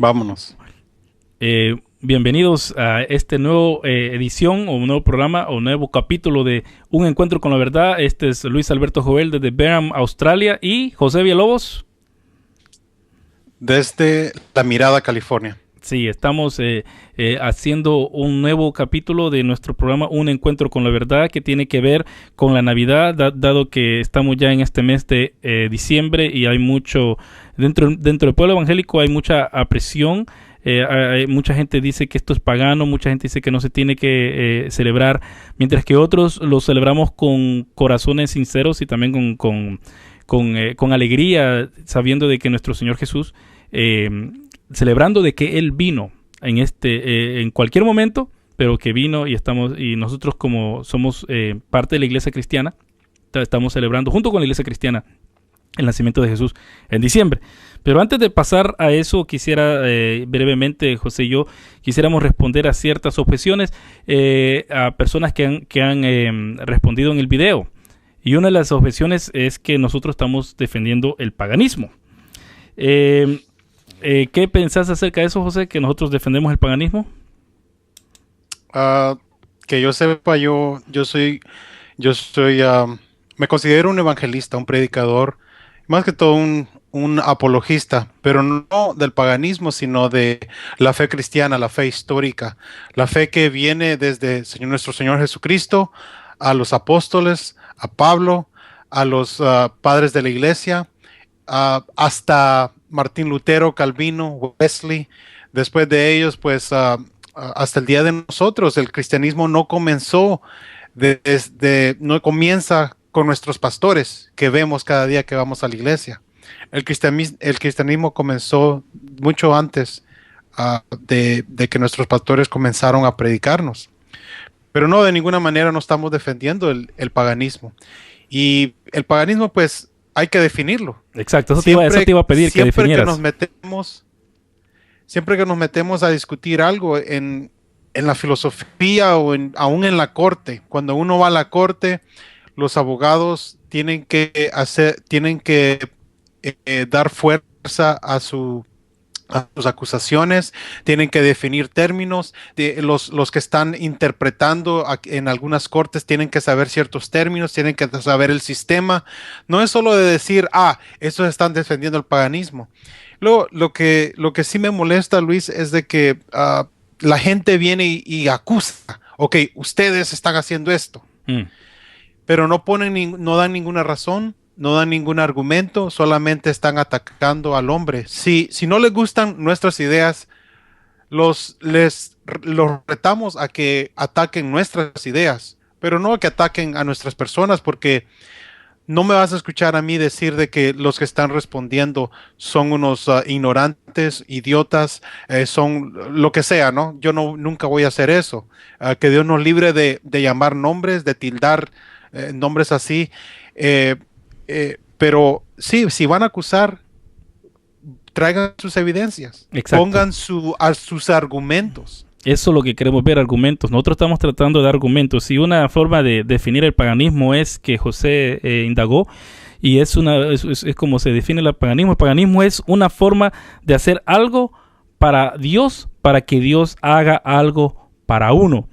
Vámonos. Bienvenidos a este nuevo edición o un nuevo programa o un nuevo capítulo de Un Encuentro con la Verdad. Este es Luis Alberto Joel desde Durham, Australia, y José Villalobos. Desde La Mirada, California. Sí, estamos haciendo un nuevo capítulo de nuestro programa Un Encuentro con la Verdad, que tiene que ver con la Navidad, dado que estamos ya en este mes de diciembre y hay mucho, dentro del pueblo evangélico hay mucha apreciación. Mucha gente dice que esto es pagano, mucha gente dice que no se tiene que celebrar, mientras que otros lo celebramos con corazones sinceros y también con alegría, sabiendo de que nuestro Señor Jesús, celebrando de que Él vino en cualquier momento, pero que vino y nosotros, como somos parte de la iglesia cristiana, estamos celebrando junto con la iglesia cristiana el nacimiento de Jesús en diciembre. Pero antes de pasar a eso, quisiera brevemente, José y yo, quisiéramos responder a ciertas objeciones a personas que han respondido en el video. Y una de las objeciones es que nosotros estamos defendiendo el paganismo. ¿Qué pensás acerca de eso, José, que nosotros defendemos el paganismo? Que yo sepa, me considero un evangelista, un predicador, más que todo un apologista, pero no del paganismo, sino de la fe cristiana, la fe histórica, la fe que viene desde nuestro Señor Jesucristo, a los apóstoles, a Pablo, a los padres de la iglesia, hasta Martín Lutero, Calvino, Wesley. Después de ellos, pues hasta el día de nosotros, el cristianismo no comienza con nuestros pastores que vemos cada día que vamos a la iglesia. El cristianismo comenzó mucho antes de que nuestros pastores comenzaron a predicarnos. Pero no, de ninguna manera no estamos defendiendo el paganismo. Y el paganismo, pues, hay que definirlo. Exacto, eso te iba a pedir que definieras. Siempre que nos metemos a discutir algo en la filosofía o aún en la corte, cuando uno va a la corte, los abogados tienen que dar fuerza a sus acusaciones, tienen que definir términos. Los que están interpretando en algunas cortes tienen que saber ciertos términos, tienen que saber el sistema. No es solo de decir, estos están defendiendo el paganismo. Luego, lo que sí me molesta, Luis, es de que la gente viene y acusa. Ok, ustedes están haciendo esto. Pero no dan ninguna razón, no dan ningún argumento, solamente están atacando al hombre. Si no les gustan nuestras ideas, los retamos a que ataquen nuestras ideas, pero no a que ataquen a nuestras personas, porque no me vas a escuchar a mí decir de que los que están respondiendo son unos ignorantes, idiotas, son lo que sea, ¿no? Yo nunca voy a hacer eso. Que Dios nos libre de llamar nombres, de tildar nombres así, pero sí, si van a acusar, traigan sus evidencias. Exacto. Pongan sus argumentos. Eso es lo que queremos ver, argumentos. Nosotros estamos tratando de dar argumentos, y una forma de definir el paganismo es que José indagó, y es como se define el paganismo. El paganismo es una forma de hacer algo para Dios, para que Dios haga algo para uno.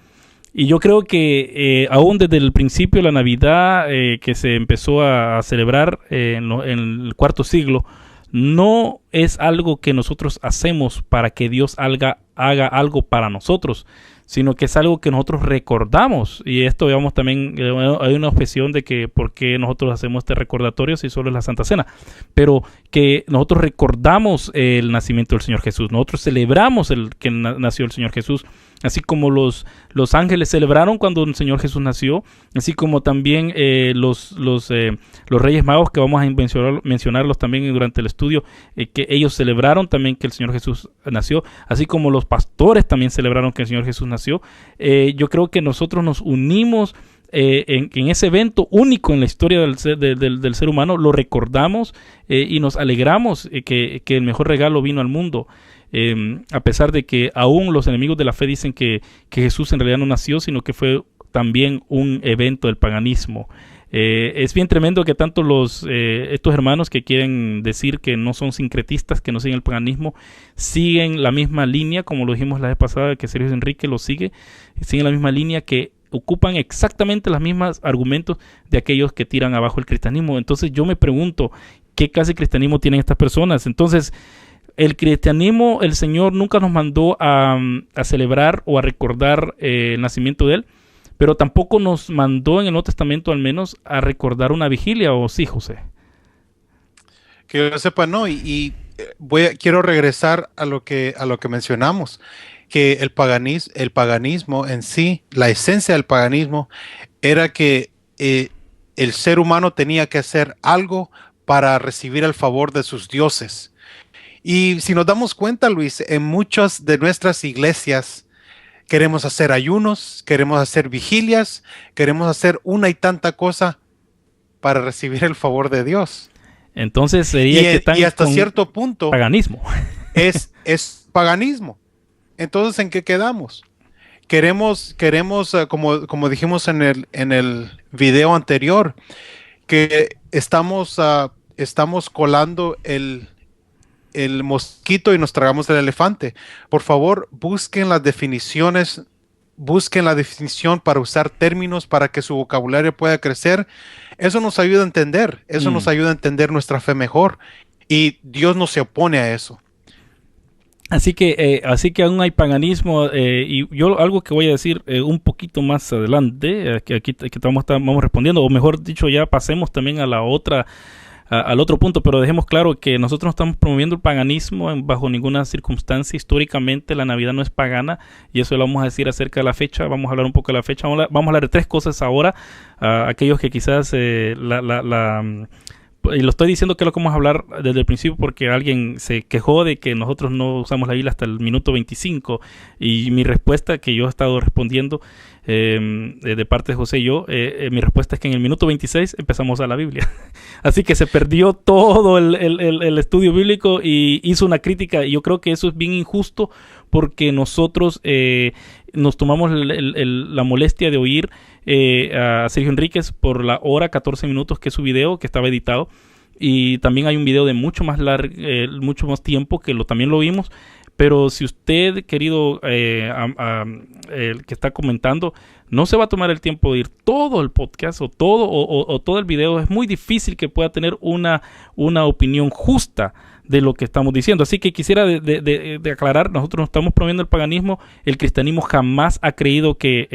Y yo creo que aún desde el principio de la Navidad, que se empezó a celebrar en el cuarto siglo, no es algo que nosotros hacemos para que Dios haga algo para nosotros, sino que es algo que nosotros recordamos. Y esto, digamos, también hay una objeción de que por qué nosotros hacemos este recordatorio si solo es la Santa Cena, pero que nosotros recordamos el nacimiento del Señor Jesús, nosotros celebramos que nació el Señor Jesús, así como los ángeles celebraron cuando el Señor Jesús nació, así como también los Reyes Magos, que vamos a mencionarlos también durante el estudio, que ellos celebraron también que el Señor Jesús nació, así como los pastores también celebraron que el Señor Jesús nació. Yo creo que nosotros nos unimos en ese evento único en la historia del ser humano, lo recordamos y nos alegramos que el mejor regalo vino al mundo. A pesar de que aún los enemigos de la fe dicen que Jesús en realidad no nació, sino que fue también un evento del paganismo. Es bien tremendo que tanto estos hermanos que quieren decir que no son sincretistas, que no siguen el paganismo, siguen la misma línea, como lo dijimos la vez pasada, que Sergio Enrique lo sigue, siguen la misma línea, que ocupan exactamente los mismos argumentos de aquellos que tiran abajo el cristianismo. Entonces yo me pregunto, ¿qué clase de cristianismo tienen estas personas? Entonces, el cristianismo, el Señor nunca nos mandó a celebrar o a recordar el nacimiento de Él, pero tampoco nos mandó en el Nuevo Testamento al menos a recordar una vigilia, ¿o sí, José? Que yo sepa, no, quiero regresar a lo que mencionamos, que el paganismo en sí, la esencia del paganismo era que el ser humano tenía que hacer algo para recibir el favor de sus dioses. Y si nos damos cuenta, Luis, en muchas de nuestras iglesias queremos hacer ayunos, queremos hacer vigilias, queremos hacer una y tanta cosa para recibir el favor de Dios. Entonces sería que están y hasta cierto punto paganismo. Es paganismo. Entonces, ¿en qué quedamos? Queremos como dijimos en el video anterior, que estamos colando el mosquito y nos tragamos el elefante. Por favor, busquen la definición para usar términos para que su vocabulario pueda crecer. Eso nos ayuda a entender, nos ayuda a entender nuestra fe mejor, y Dios no se opone a eso. Así que aún hay paganismo, y yo algo que voy a decir un poquito más adelante, que aquí vamos respondiendo, o mejor dicho, ya pasemos también a la otra, al otro punto, pero dejemos claro que nosotros no estamos promoviendo el paganismo bajo ninguna circunstancia. Históricamente la Navidad no es pagana, y eso lo vamos a decir acerca de la fecha. Vamos a hablar un poco de la fecha, vamos a hablar de tres cosas ahora, aquellos que quizás y lo estoy diciendo que es lo que vamos a hablar desde el principio, porque alguien se quejó de que nosotros no usamos la Biblia hasta el minuto 25, y mi respuesta, que yo he estado respondiendo de parte de José y yo, mi respuesta es que en el minuto 26 empezamos a la Biblia. Así que se perdió todo el estudio bíblico, y hizo una crítica, y yo creo que eso es bien injusto, porque nosotros nos tomamos la molestia de oír a Sergio Enríquez por la hora 14 minutos que es su video, que estaba editado, y también hay un video de mucho más tiempo que también lo vimos. Pero si usted, querido el que está comentando, no se va a tomar el tiempo de ir todo el podcast o todo el video, es muy difícil que pueda tener una opinión justa de lo que estamos diciendo. Así que quisiera de aclarar, nosotros no estamos promoviendo el paganismo. El cristianismo jamás ha creído que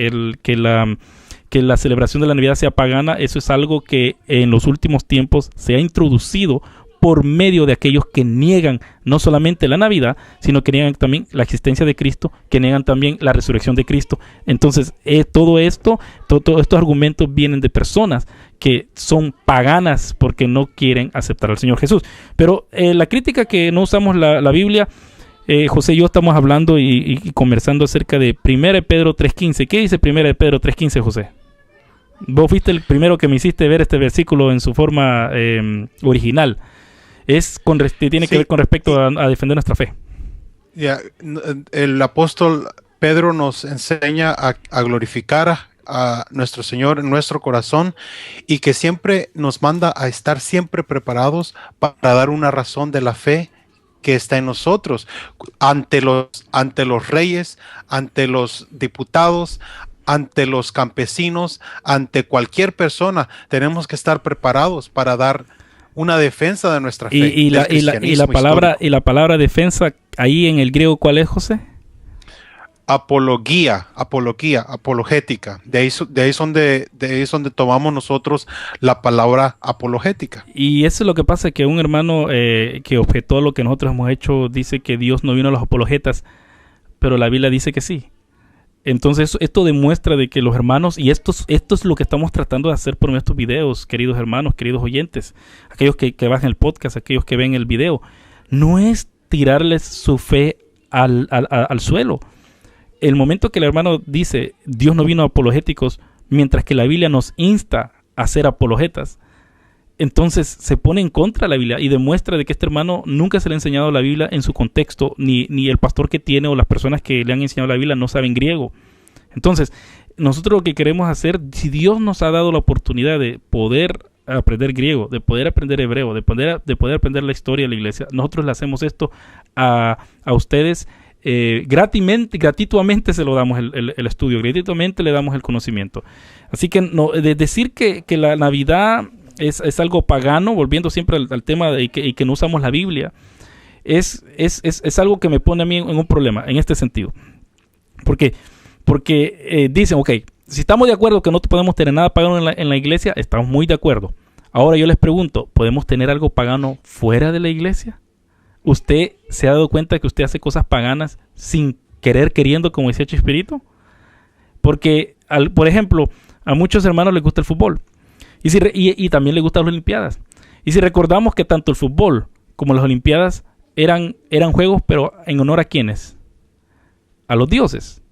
la celebración de la Navidad sea pagana. Eso es algo que en los últimos tiempos se ha introducido por medio de aquellos que niegan no solamente la Navidad, sino que niegan también la existencia de Cristo, que niegan también la resurrección de Cristo. Entonces, todos estos argumentos vienen de personas que son paganas porque no quieren aceptar al Señor Jesús. Pero la crítica que no usamos la Biblia, José y yo estamos hablando y conversando acerca de 1 Pedro 3.15. ¿Qué dice 1 Pedro 3.15, José? Vos fuiste el primero que me hiciste ver este versículo en su forma original. Tiene que ver con respecto a defender nuestra fe. El apóstol Pedro nos enseña a glorificar a nuestro Señor en nuestro corazón, y que siempre nos manda a estar siempre preparados para dar una razón de la fe que está en nosotros ante los reyes, ante los diputados, ante los campesinos, ante cualquier persona. Tenemos que estar preparados para dar una defensa de nuestra fe. Y la palabra defensa ahí en el griego, ¿cuál es, José? Apologética. De ahí es donde tomamos nosotros la palabra apologética. Y eso es lo que pasa, que un hermano que objetó lo que nosotros hemos hecho dice que Dios no vino a los apologetas, pero la Biblia dice que sí. Entonces esto demuestra de que los hermanos, y esto es lo que estamos tratando de hacer por nuestros videos, queridos hermanos, queridos oyentes, aquellos que bajan el podcast, aquellos que ven el video, no es tirarles su fe al suelo. El momento que el hermano dice Dios no vino a apologéticos, mientras que la Biblia nos insta a ser apologetas, entonces se pone en contra de la Biblia y demuestra de que este hermano nunca se le ha enseñado la Biblia en su contexto, ni el pastor que tiene o las personas que le han enseñado la Biblia no saben griego. Entonces, nosotros lo que queremos hacer, si Dios nos ha dado la oportunidad de poder aprender griego, de poder aprender hebreo, de poder aprender la historia de la iglesia, nosotros le hacemos esto a ustedes gratuitamente se lo damos el estudio, gratuitamente le damos el conocimiento. Así que no, de decir que la Navidad es algo pagano, volviendo siempre al tema de que no usamos la Biblia, es algo que me pone a mí en un problema, en este sentido. Porque dicen, ok, si estamos de acuerdo que no podemos tener nada pagano en la iglesia, estamos muy de acuerdo. Ahora yo les pregunto, ¿podemos tener algo pagano fuera de la iglesia? ¿Usted se ha dado cuenta que usted hace cosas paganas sin queriendo, como decía Chespirito? Porque, por ejemplo, a muchos hermanos les gusta el fútbol y también les gustan las Olimpiadas. Y si recordamos que tanto el fútbol como las Olimpiadas eran juegos, pero ¿en honor a quiénes? A los dioses.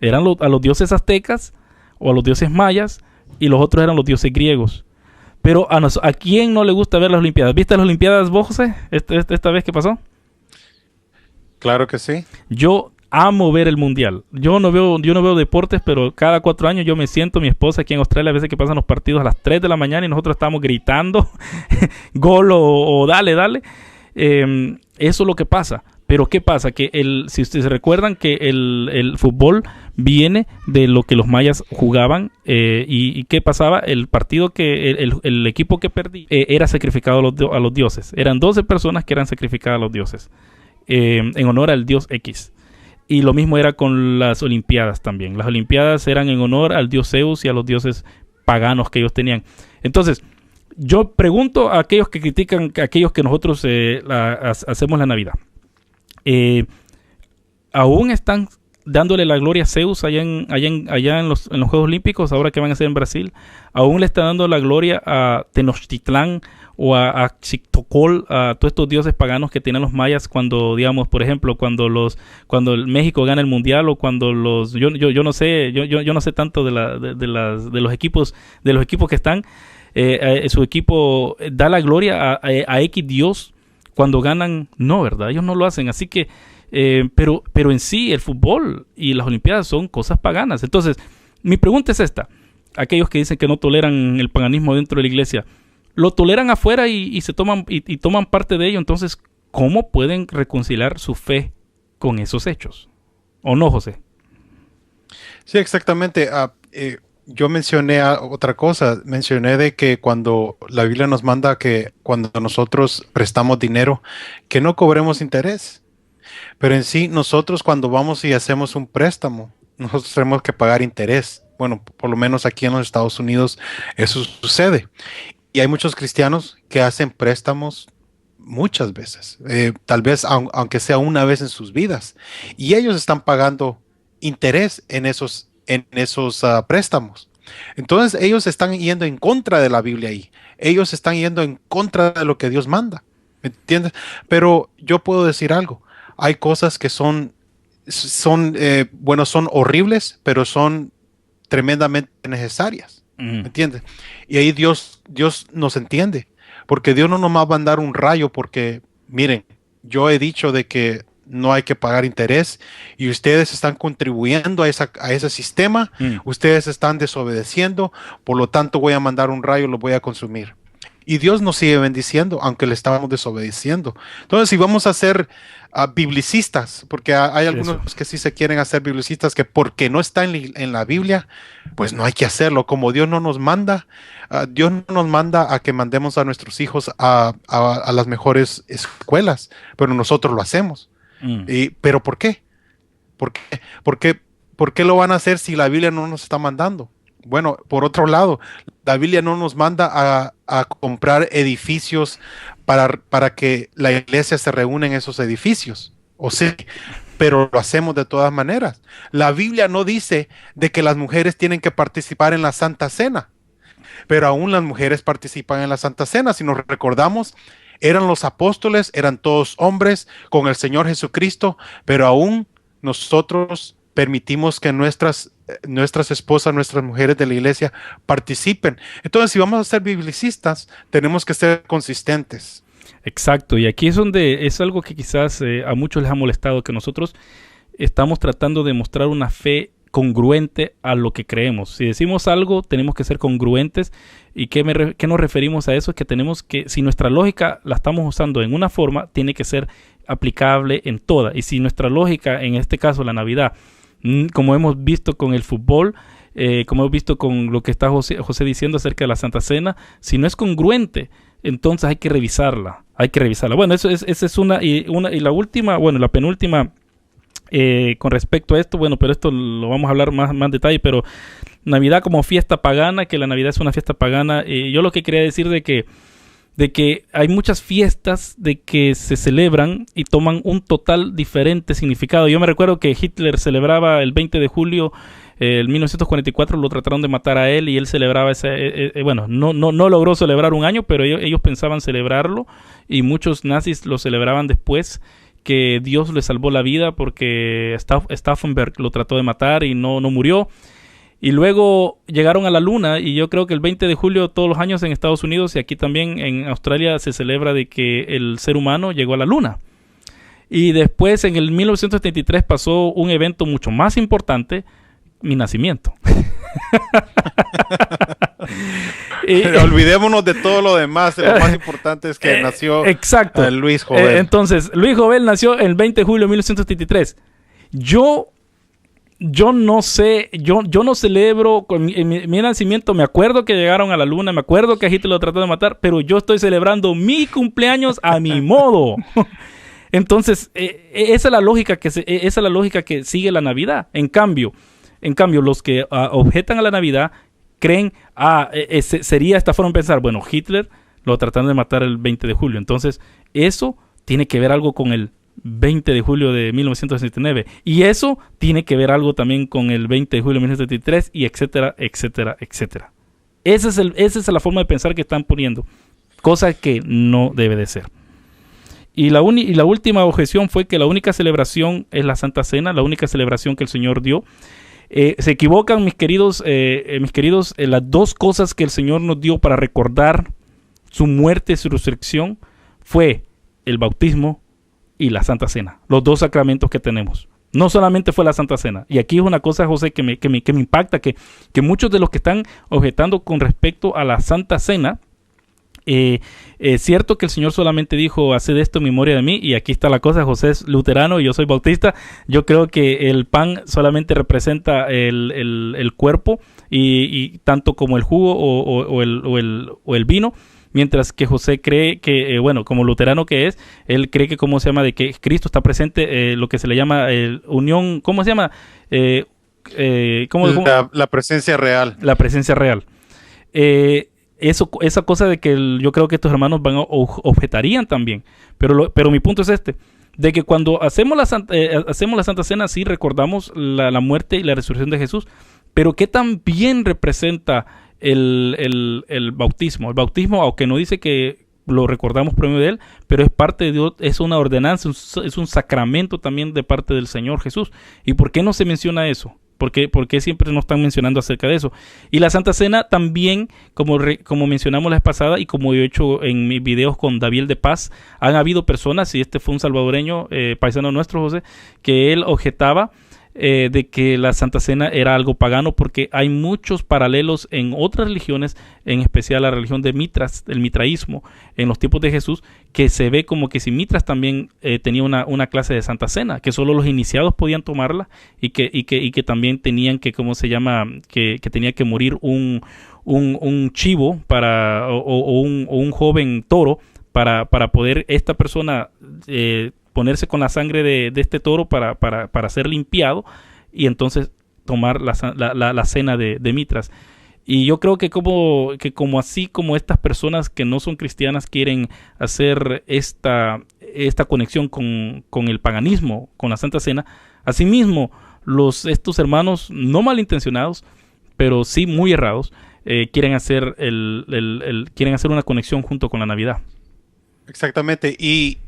Eran a los dioses aztecas o a los dioses mayas, y los otros eran los dioses griegos. Pero ¿a quién no le gusta ver las Olimpiadas? ¿Viste las Olimpiadas vos, José? Esta vez que pasó. Claro que sí. Yo amo ver el mundial. Yo no veo deportes, pero cada 4 años yo me siento, mi esposa aquí en Australia, a veces que pasan los partidos a las 3 de la mañana y nosotros estamos gritando gol o dale. Eso es lo que pasa. Pero ¿qué pasa? Que si ustedes recuerdan que el fútbol viene de lo que los mayas jugaban, y ¿qué pasaba? El partido que el equipo que perdía era sacrificado a los dioses. Eran 12 personas que eran sacrificadas a los dioses en honor al dios X. Y lo mismo era con las Olimpiadas también. Las Olimpiadas eran en honor al dios Zeus y a los dioses paganos que ellos tenían. Entonces, yo pregunto a aquellos que critican, a aquellos que nosotros hacemos la Navidad. ¿Aún están dándole la gloria a Zeus allá en los Juegos Olímpicos, ahora que van a ser en Brasil? ¿Aún le están dando la gloria a Tenochtitlán o a Xictocol, a todos estos dioses paganos que tenían los mayas cuando, digamos, por ejemplo, cuando el México gana el mundial, o cuando yo no sé tanto de los equipos que están, su equipo da la gloria a X dios cuando ganan? No, ¿verdad? Ellos no lo hacen. Así que, pero en sí, el fútbol y las Olimpiadas son cosas paganas. Entonces, mi pregunta es esta. Aquellos que dicen que no toleran el paganismo dentro de la iglesia, lo toleran afuera y toman parte de ello. Entonces, ¿cómo pueden reconciliar su fe con esos hechos? ¿O no, José? Sí, exactamente. Yo mencioné otra cosa. Mencioné de que cuando la Biblia nos manda que cuando nosotros prestamos dinero, que no cobremos interés. Pero en sí, nosotros cuando vamos y hacemos un préstamo, nosotros tenemos que pagar interés. Bueno, por lo menos aquí en los Estados Unidos eso sucede. Y hay muchos cristianos que hacen préstamos muchas veces, tal vez aunque sea una vez en sus vidas. Y ellos están pagando interés en esos préstamos. Entonces ellos están yendo en contra de la Biblia ahí. Ellos están yendo en contra de lo que Dios manda. ¿Me entiendes? Pero yo puedo decir algo. Hay cosas que son horribles, pero son tremendamente necesarias. ¿Me entiendes? Y ahí Dios nos entiende. Porque Dios no nos va a mandar un rayo porque, miren, yo he dicho de que no hay que pagar interés y ustedes están contribuyendo a ese sistema, ustedes están desobedeciendo, por lo tanto voy a mandar un rayo, lo voy a consumir. Y Dios nos sigue bendiciendo, aunque le estamos desobedeciendo. Entonces, si vamos a ser biblicistas, porque hay algunos que sí se quieren hacer biblicistas, que porque no está en la Biblia, pues no hay que hacerlo. Como Dios no nos manda, Dios no nos manda a que mandemos a nuestros hijos a las mejores escuelas, pero nosotros lo hacemos. ¿Pero por qué? ¿Por qué lo van a hacer si la Biblia no nos está mandando? Bueno, por otro lado, la Biblia no nos manda a comprar edificios para que la iglesia se reúna en esos edificios. O sí, pero lo hacemos de todas maneras. La Biblia no dice de que las mujeres tienen que participar en la Santa Cena, pero aún las mujeres participan en la Santa Cena. Si nos recordamos, eran los apóstoles, eran todos hombres con el Señor Jesucristo, pero aún nosotros permitimos que nuestras esposas, nuestras mujeres de la iglesia participen. Entonces, si vamos a ser biblicistas, tenemos que ser consistentes. Exacto, y aquí es donde es algo que quizás a muchos les ha molestado, que nosotros estamos tratando de mostrar una fe congruente a lo que creemos. Si decimos algo, tenemos que ser congruentes. ¿Y qué nos referimos a eso? Es que tenemos que, si nuestra lógica la estamos usando en una forma, tiene que ser aplicable en toda. Y si nuestra lógica, en este caso la Navidad, como hemos visto con el fútbol, como hemos visto con lo que está José diciendo acerca de la Santa Cena, si no es congruente, entonces hay que revisarla. Bueno, esa es una y la última, bueno, la penúltima, con respecto a esto, bueno, pero esto lo vamos a hablar más en detalle, pero Navidad como fiesta pagana, que la Navidad es una fiesta pagana, yo lo que quería decir de que hay muchas fiestas de que se celebran y toman un total diferente significado. Yo me recuerdo que Hitler celebraba el 20 de julio, el 1944, lo trataron de matar a él y él celebraba bueno, no logró celebrar un año, pero ellos pensaban celebrarlo, y muchos nazis lo celebraban después que Dios le salvó la vida, porque Stauffenberg lo trató de matar y no murió. Y luego llegaron a la luna, y yo creo que el 20 de julio todos los años en Estados Unidos y aquí también en Australia se celebra de que el ser humano llegó a la luna. Y después en el 1973 pasó un evento mucho más importante, mi nacimiento. Olvidémonos de todo lo demás. Lo más importante es que nació Luis Jovel. Entonces, Luis Jovel nació el 20 de julio de 1973. Yo no sé, yo no celebro con mi nacimiento. Me acuerdo que llegaron a la luna, me acuerdo que Hitler lo trató de matar, pero yo estoy celebrando mi cumpleaños a mi modo. Entonces, esa es la lógica que sigue la Navidad. En cambio, los que objetan a la Navidad creen, sería esta forma de pensar, bueno, Hitler lo trataron de matar el 20 de julio. Entonces, eso tiene que ver algo con el 20 de julio de 1969. Y eso tiene que ver algo también con el 20 de julio de 1973, y etcétera, etcétera, etcétera. Esa es la forma de pensar que están poniendo, cosa que no debe de ser. Y la última objeción fue que la única celebración es la Santa Cena, la única celebración que el Señor dio. Se equivocan, mis queridos, las dos cosas que el Señor nos dio para recordar su muerte y su resurrección fue el bautismo y la Santa Cena, los dos sacramentos que tenemos. No solamente fue la Santa Cena. Y aquí es una cosa, José, que me impacta, que muchos de los que están objetando con respecto a la Santa Cena, es cierto que el Señor solamente dijo, haced esto en memoria de mí, y aquí está la cosa. José es luterano y yo soy bautista. Yo creo que el pan solamente representa el cuerpo, y tanto como el jugo o el vino, mientras que José cree que, bueno, como luterano que es, él cree que, ¿cómo se llama?, de que Cristo está presente, lo que se le llama unión, ¿cómo se llama? La presencia real. La presencia real. Esa cosa de que yo creo que estos hermanos objetarían también, pero mi punto es de que cuando hacemos la Santa Cena, sí recordamos la muerte y la resurrección de Jesús, pero ¿qué tan bien representa el bautismo? El bautismo, aunque no dice que lo recordamos por medio de él, pero es parte de Dios, es una ordenanza, es un sacramento también de parte del Señor Jesús. ¿Y por qué no se menciona eso? ¿Por qué siempre no están mencionando acerca de eso? Y la Santa Cena también, como mencionamos la vez pasada, y como yo he hecho en mis videos con David de Paz, han habido personas, y este fue un salvadoreño, paisano nuestro, José, que él objetaba de que la Santa Cena era algo pagano, porque hay muchos paralelos en otras religiones, en especial la religión de Mitras, el mitraísmo, en los tiempos de Jesús, que se ve como que si Mitras también tenía una clase de Santa Cena, que solo los iniciados podían tomarla, y que también tenían que, ¿cómo se llama?, que tenía que morir un chivo o un joven toro para poder esta persona ponerse con la sangre de este toro para ser limpiado, y entonces tomar la cena de Mitras. Y yo creo que como así como estas personas que no son cristianas quieren hacer esta conexión con el paganismo, con la Santa Cena, asimismo estos hermanos no malintencionados, pero sí muy errados, quieren hacer quieren hacer una conexión junto con la Navidad. Exactamente. Y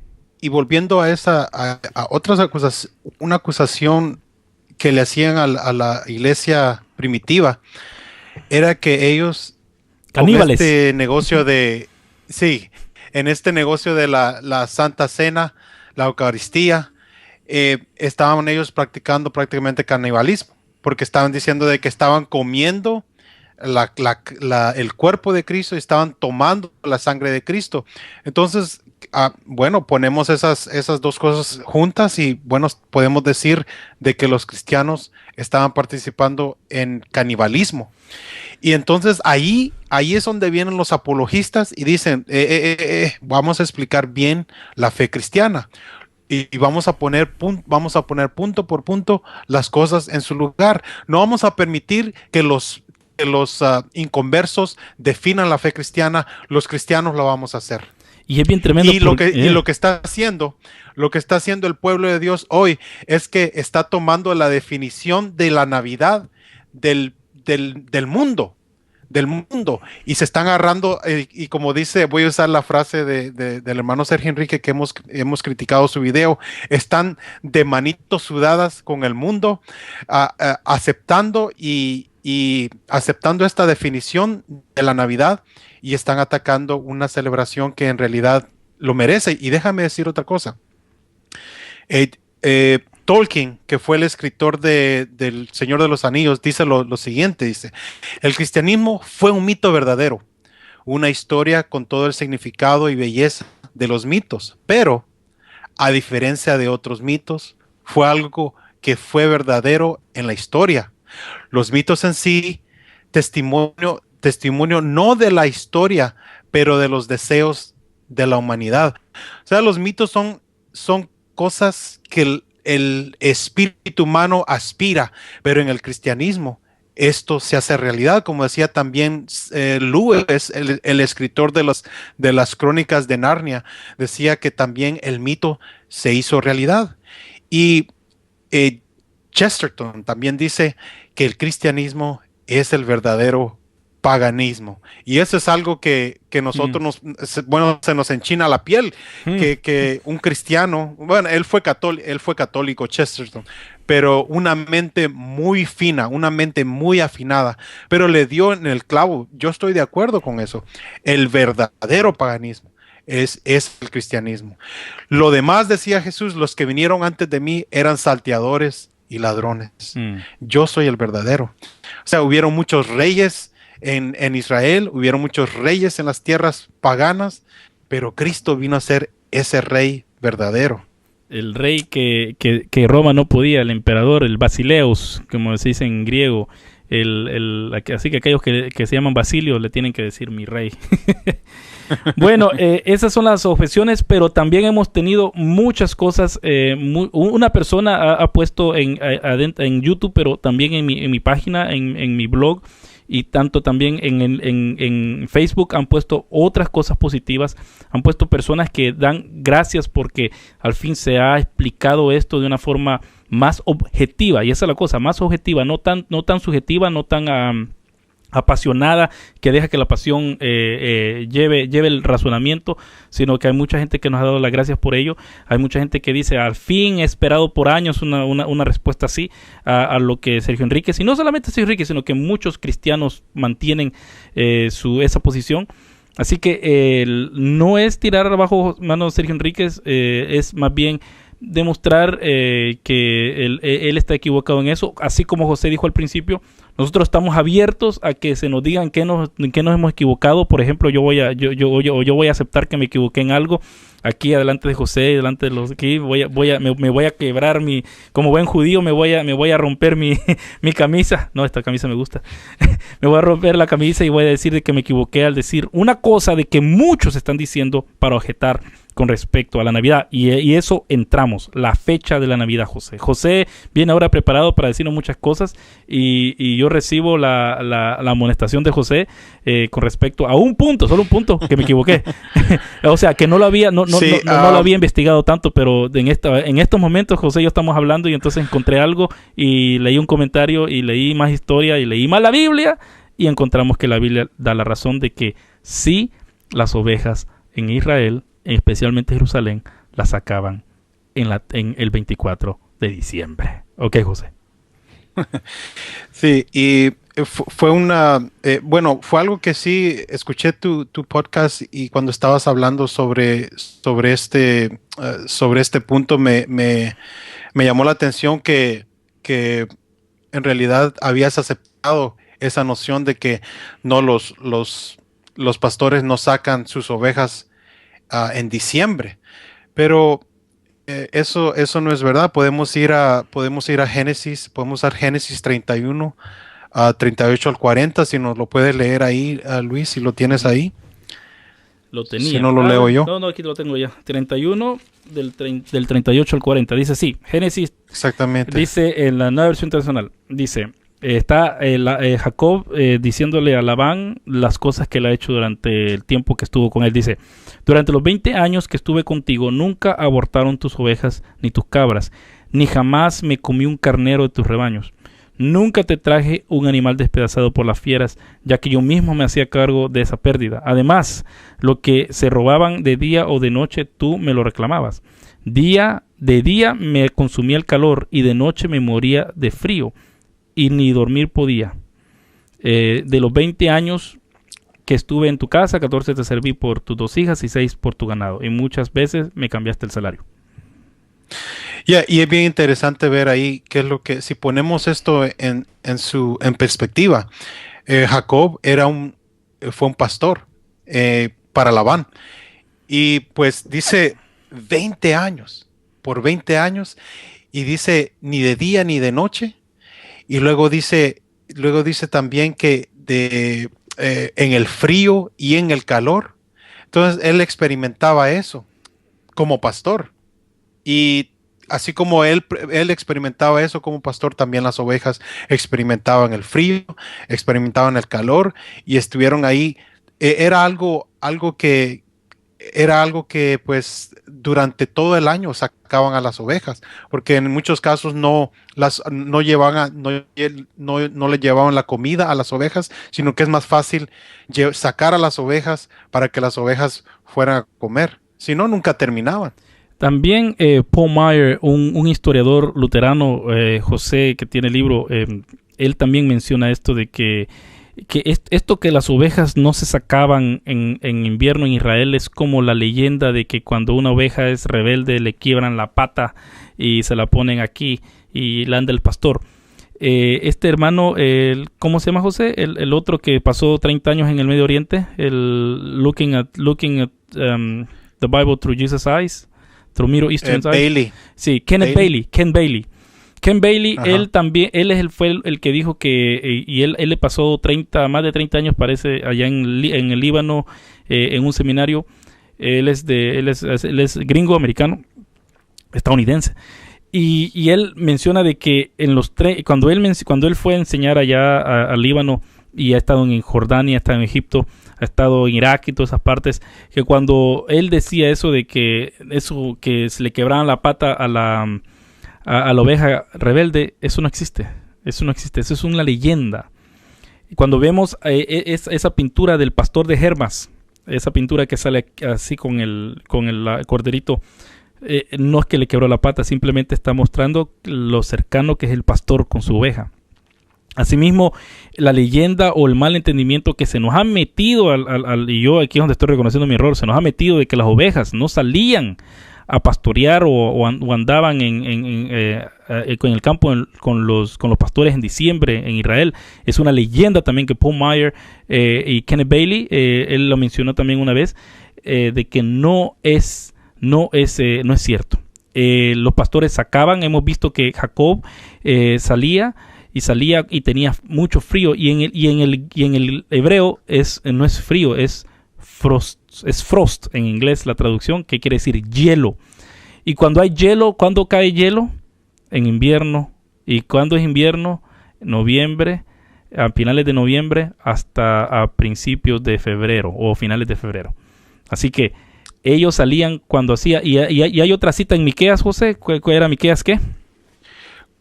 volviendo a otras acusaciones, una acusación que le hacían a la iglesia primitiva era que ellos, caníbales, en este negocio de la Santa Cena, la Eucaristía, estaban ellos practicando prácticamente canibalismo. porque estaban diciendo de que estaban comiendo el cuerpo de Cristo y estaban tomando la sangre de Cristo. Entonces, bueno, ponemos esas dos cosas juntas y bueno, podemos decir de que los cristianos estaban participando en canibalismo. Y entonces ahí es donde vienen los apologistas y dicen, vamos a explicar bien la fe cristiana. Y vamos a poner punto por punto las cosas en su lugar. No vamos a permitir que los inconversos definan la fe cristiana. Los cristianos lo vamos a hacer. Y es bien tremendo. Y lo que está haciendo el pueblo de Dios hoy es que está tomando la definición de la Navidad del mundo, y se están agarrando, y como dice, voy a usar la frase del hermano Sergio Enrique, que hemos criticado su video, están de manitos sudadas con el mundo, aceptando y aceptando esta definición de la Navidad, y están atacando una celebración que en realidad lo merece. Y déjame decir otra cosa. Tolkien, que fue el escritor del Señor de los Anillos, dice lo siguiente, dice: el cristianismo fue un mito verdadero, una historia con todo el significado y belleza de los mitos, pero a diferencia de otros mitos, fue algo que fue verdadero en la historia. Los mitos en sí, testimonio no de la historia, pero de los deseos de la humanidad. O sea, los mitos son cosas que el espíritu humano aspira, pero en el cristianismo esto se hace realidad, como decía también Lewis, el escritor de las crónicas de Narnia, decía que también el mito se hizo realidad. Y Chesterton también dice que el cristianismo es el verdadero paganismo. Y eso es algo que nosotros se nos enchina la piel, que un cristiano, bueno, él fue católico, Chesterton, pero una mente muy fina, una mente muy afinada, pero le dio en el clavo. Yo estoy de acuerdo con eso. El verdadero paganismo es el cristianismo. Lo demás, decía Jesús, los que vinieron antes de mí eran salteadores y ladrones. Yo soy el verdadero. O sea, hubieron muchos reyes en Israel, hubieron muchos reyes en las tierras paganas, pero Cristo vino a ser ese rey verdadero. El rey que Roma no podía, el emperador, el Basileus, como se dice en griego. Así que aquellos que se llaman Basilio le tienen que decir mi rey. Bueno, esas son las objeciones, pero también hemos tenido muchas cosas. Una persona ha puesto en YouTube, pero también en mi página, en mi blog, y tanto también en Facebook han puesto otras cosas positivas. Han puesto personas que dan gracias porque al fin se ha explicado esto de una forma más objetiva, y esa es la cosa, más objetiva, no tan subjetiva, no tan apasionada, que deja que la pasión lleve el razonamiento, sino que hay mucha gente que nos ha dado las gracias por ello. Hay mucha gente que dice, al fin he esperado por años una respuesta así a lo que Sergio Enríquez, y no solamente Sergio Enríquez, sino que muchos cristianos mantienen esa posición. Así que no es tirar abajo manos Sergio Enríquez, es más bien demostrar que él está equivocado en eso, así como José dijo al principio. Nosotros estamos abiertos a que se nos digan en qué nos hemos equivocado. Por ejemplo, yo voy a aceptar que me equivoqué en algo. Aquí delante de José, delante de los aquí, me voy a quebrar como buen judío, me voy a romper mi camisa. No, esta camisa me gusta. Me voy a romper la camisa y voy a decir de que me equivoqué al decir una cosa de que muchos están diciendo para objetar con respecto a la Navidad, y eso entramos, la fecha de la Navidad. José viene ahora preparado para decirnos muchas cosas, y yo recibo la amonestación de José con respecto a solo un punto que me equivoqué. O sea, que no lo había no lo había investigado tanto, pero en estos momentos José y yo estamos hablando, y entonces encontré algo y leí un comentario y leí más historia y leí más la Biblia, y encontramos que la Biblia da la razón de que sí, las ovejas en Israel, especialmente Jerusalén, la sacaban en el 24 de diciembre. Ok, José. Sí, y fue fue algo que sí, escuché tu podcast, y cuando estabas hablando sobre este punto me llamó la atención que en realidad habías aceptado esa noción de que no los pastores no sacan sus ovejas en diciembre. Pero eso no es verdad. Podemos ir a Génesis, podemos usar Génesis 31, 38 al 40, si nos lo puedes leer ahí, Luis, si lo tienes Ujú. ahí. Lo Si tenía. no lo leo yo. No, no, aquí lo tengo ya. 31 del 38 al 40. Dice así, Génesis Exactamente. dice en la nueva versión internacional, dice, está Jacob diciéndole a Labán las cosas que él ha hecho durante el tiempo que estuvo con él. Dice, durante los 20 años que estuve contigo, nunca abortaron tus ovejas ni tus cabras, ni jamás me comí un carnero de tus rebaños. Nunca te traje un animal despedazado por las fieras, ya que yo mismo me hacía cargo de esa pérdida. Además, lo que se robaban de día o de noche, tú me lo reclamabas. De día me consumía el calor y de noche me moría de frío y ni dormir podía. De los 20 años que estuve en tu casa, 14 te serví por tus 2 hijas y 6 por tu ganado. Y muchas veces me cambiaste el salario. Y es bien interesante ver ahí qué es lo que, si ponemos esto en perspectiva, Jacob fue un pastor para Labán. Y pues dice 20 años, por 20 años, y dice ni de día ni de noche. Y luego dice también que en el frío y en el calor. Entonces él experimentaba eso como pastor. Y así como él experimentaba eso como pastor, también las ovejas experimentaban el frío, experimentaban el calor y estuvieron ahí. Era algo que pues durante todo el año sacaban a las ovejas, porque en muchos casos no no le llevaban la comida a las ovejas, sino que es más fácil sacar a las ovejas para que las ovejas fueran a comer. Si no, nunca terminaban. También Paul Meyer, un historiador luterano, José, que tiene el libro, él también menciona esto de que esto que las ovejas no se sacaban en invierno en Israel es como la leyenda de que cuando una oveja es rebelde le quiebran la pata y se la ponen aquí y la anda el pastor. Este hermano, ¿cómo se llama, José? El otro que pasó 30 años en el Medio Oriente, el looking at the Bible through Jesus' eyes. Through Middle Eastern Bailey. Sí, Ken Bailey. Ken Bailey, Ajá. él también, fue el que dijo que, y él le pasó más de 30 años, parece, allá en el Líbano, en un seminario. Él es gringo americano, estadounidense. Y él menciona de que cuando él fue a enseñar allá al Líbano, y ha estado en Jordania, ha estado en Egipto, ha estado en Irak y todas esas partes, que cuando él decía eso de que se le quebraban la pata a la oveja rebelde, eso no existe, eso es una leyenda. Cuando vemos esa pintura del pastor de Hermas, esa pintura que sale así con el corderito, no es que le quebró la pata, simplemente está mostrando lo cercano que es el pastor con su oveja. Asimismo, la leyenda o el mal entendimiento que se nos ha metido, y yo aquí es donde estoy reconociendo mi error, se nos ha metido de que las ovejas no salían a pastorear o andaban en el campo con los pastores en diciembre en Israel. Es una leyenda también que Paul Meyer y Kenneth Bailey, él lo mencionó también una vez, de que no es cierto. Los pastores sacaban, hemos visto que Jacob salía y tenía mucho frío, y en el hebreo no es frío, es frost en inglés, la traducción, que quiere decir hielo. Y cuando hay hielo, ¿cuándo cae hielo? En invierno. ¿Y cuándo es invierno? Noviembre, a finales de noviembre hasta a principios de febrero o finales de febrero. Así que ellos salían cuando hacía, y hay otra cita en Miqueas, José. ¿Cuál era Miqueas qué?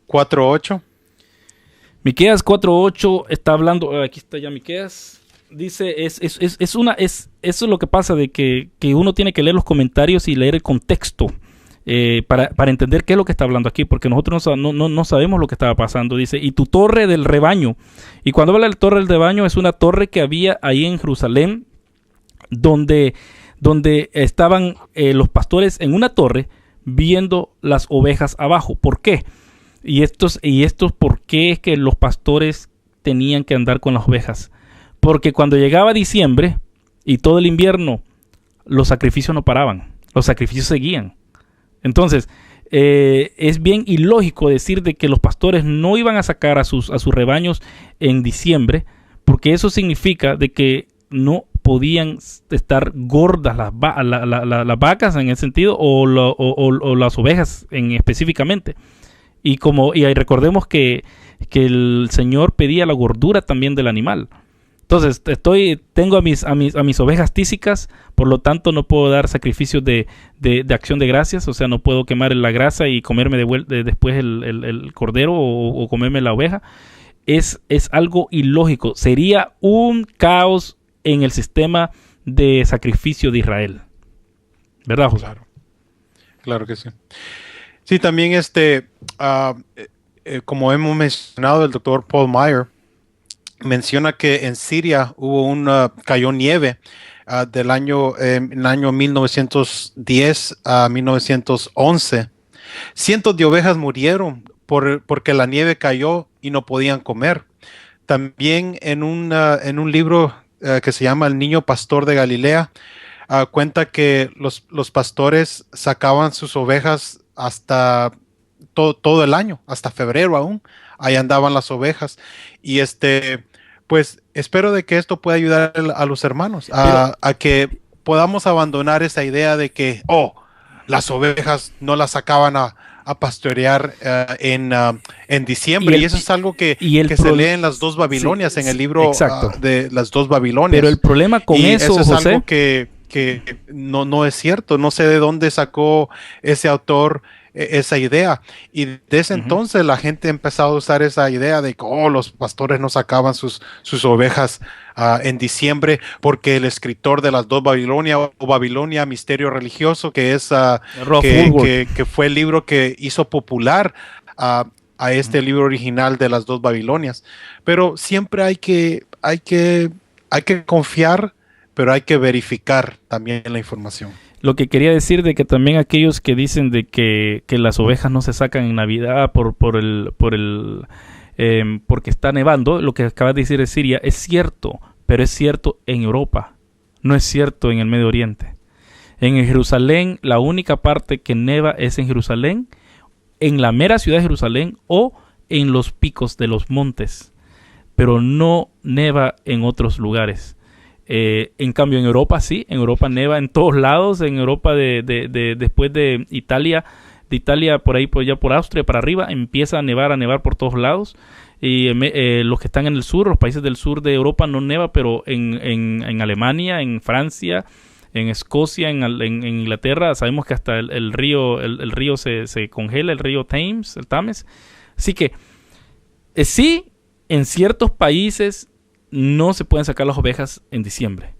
4:8. Miqueas 4:8 está hablando, aquí está ya Miqueas, dice, eso es lo que pasa, de que uno tiene que leer los comentarios y leer el contexto para entender qué es lo que está hablando aquí, porque nosotros no sabemos lo que estaba pasando. Dice, y tu torre del rebaño, y cuando habla de la torre del rebaño, es una torre que había ahí en Jerusalén, donde estaban los pastores en una torre viendo las ovejas abajo. ¿Por qué? Y estos, ¿por qué es que los pastores tenían que andar con las ovejas? Porque cuando llegaba diciembre y todo el invierno, los sacrificios no paraban, los sacrificios seguían. Entonces, es bien ilógico decir de que los pastores no iban a sacar a sus rebaños en diciembre, porque eso significa de que no podían estar gordas las vacas en ese sentido, o las ovejas específicamente. Y ahí recordemos que el Señor pedía la gordura también del animal. Entonces, tengo a mis ovejas tísicas, por lo tanto no puedo dar sacrificios de acción de gracias, o sea, no puedo quemar la grasa y comerme después el cordero, o comerme la oveja. Es algo ilógico. Sería un caos en el sistema de sacrificio de Israel. ¿Verdad, José? Claro que sí. Sí, también como hemos mencionado, el doctor Paul Meyer menciona que en Siria cayó nieve en el año 1910 a 1911. Cientos de ovejas murieron porque la nieve cayó y no podían comer. También en un libro que se llama El niño pastor de Galilea, cuenta que los pastores sacaban sus ovejas hasta todo el año, hasta febrero aún. Ahí andaban las ovejas. Y pues espero de que esto pueda ayudar a los hermanos a que podamos abandonar esa idea de que, las ovejas no las sacaban a pastorear en diciembre. Y eso es algo que se lee en las dos Babilonias, en el libro de las dos Babilonias. Pero el problema con eso es José, algo que no es cierto. No sé de dónde sacó ese autor esa idea, y desde entonces la gente ha empezado a usar esa idea de que los pastores no sacaban sus ovejas en diciembre, porque el escritor de las dos Babilonia, o Babilonia, Misterio Religioso, que es que fue el libro que hizo popular a este libro original de las dos Babilonias. Pero siempre hay que confiar, pero hay que verificar también la información. Lo que quería decir de que también aquellos que dicen de que las ovejas no se sacan en Navidad porque está nevando, lo que acabas de decir de Siria es cierto, pero es cierto en Europa, no es cierto en el Medio Oriente. En Jerusalén, la única parte que neva es en Jerusalén, en la mera ciudad de Jerusalén o en los picos de los montes, pero no neva en otros lugares. En cambio en Europa sí, en Europa neva en todos lados. En Europa después de Italia por ahí, ya por Austria para arriba, empieza a nevar por todos lados. Y los que están en el sur, los países del sur de Europa no neva, pero en Alemania, en Francia, en Escocia, en Inglaterra, sabemos que hasta el río se congela, el río Thames, el Thames. Así que sí, en ciertos países no se pueden sacar las ovejas en diciembre,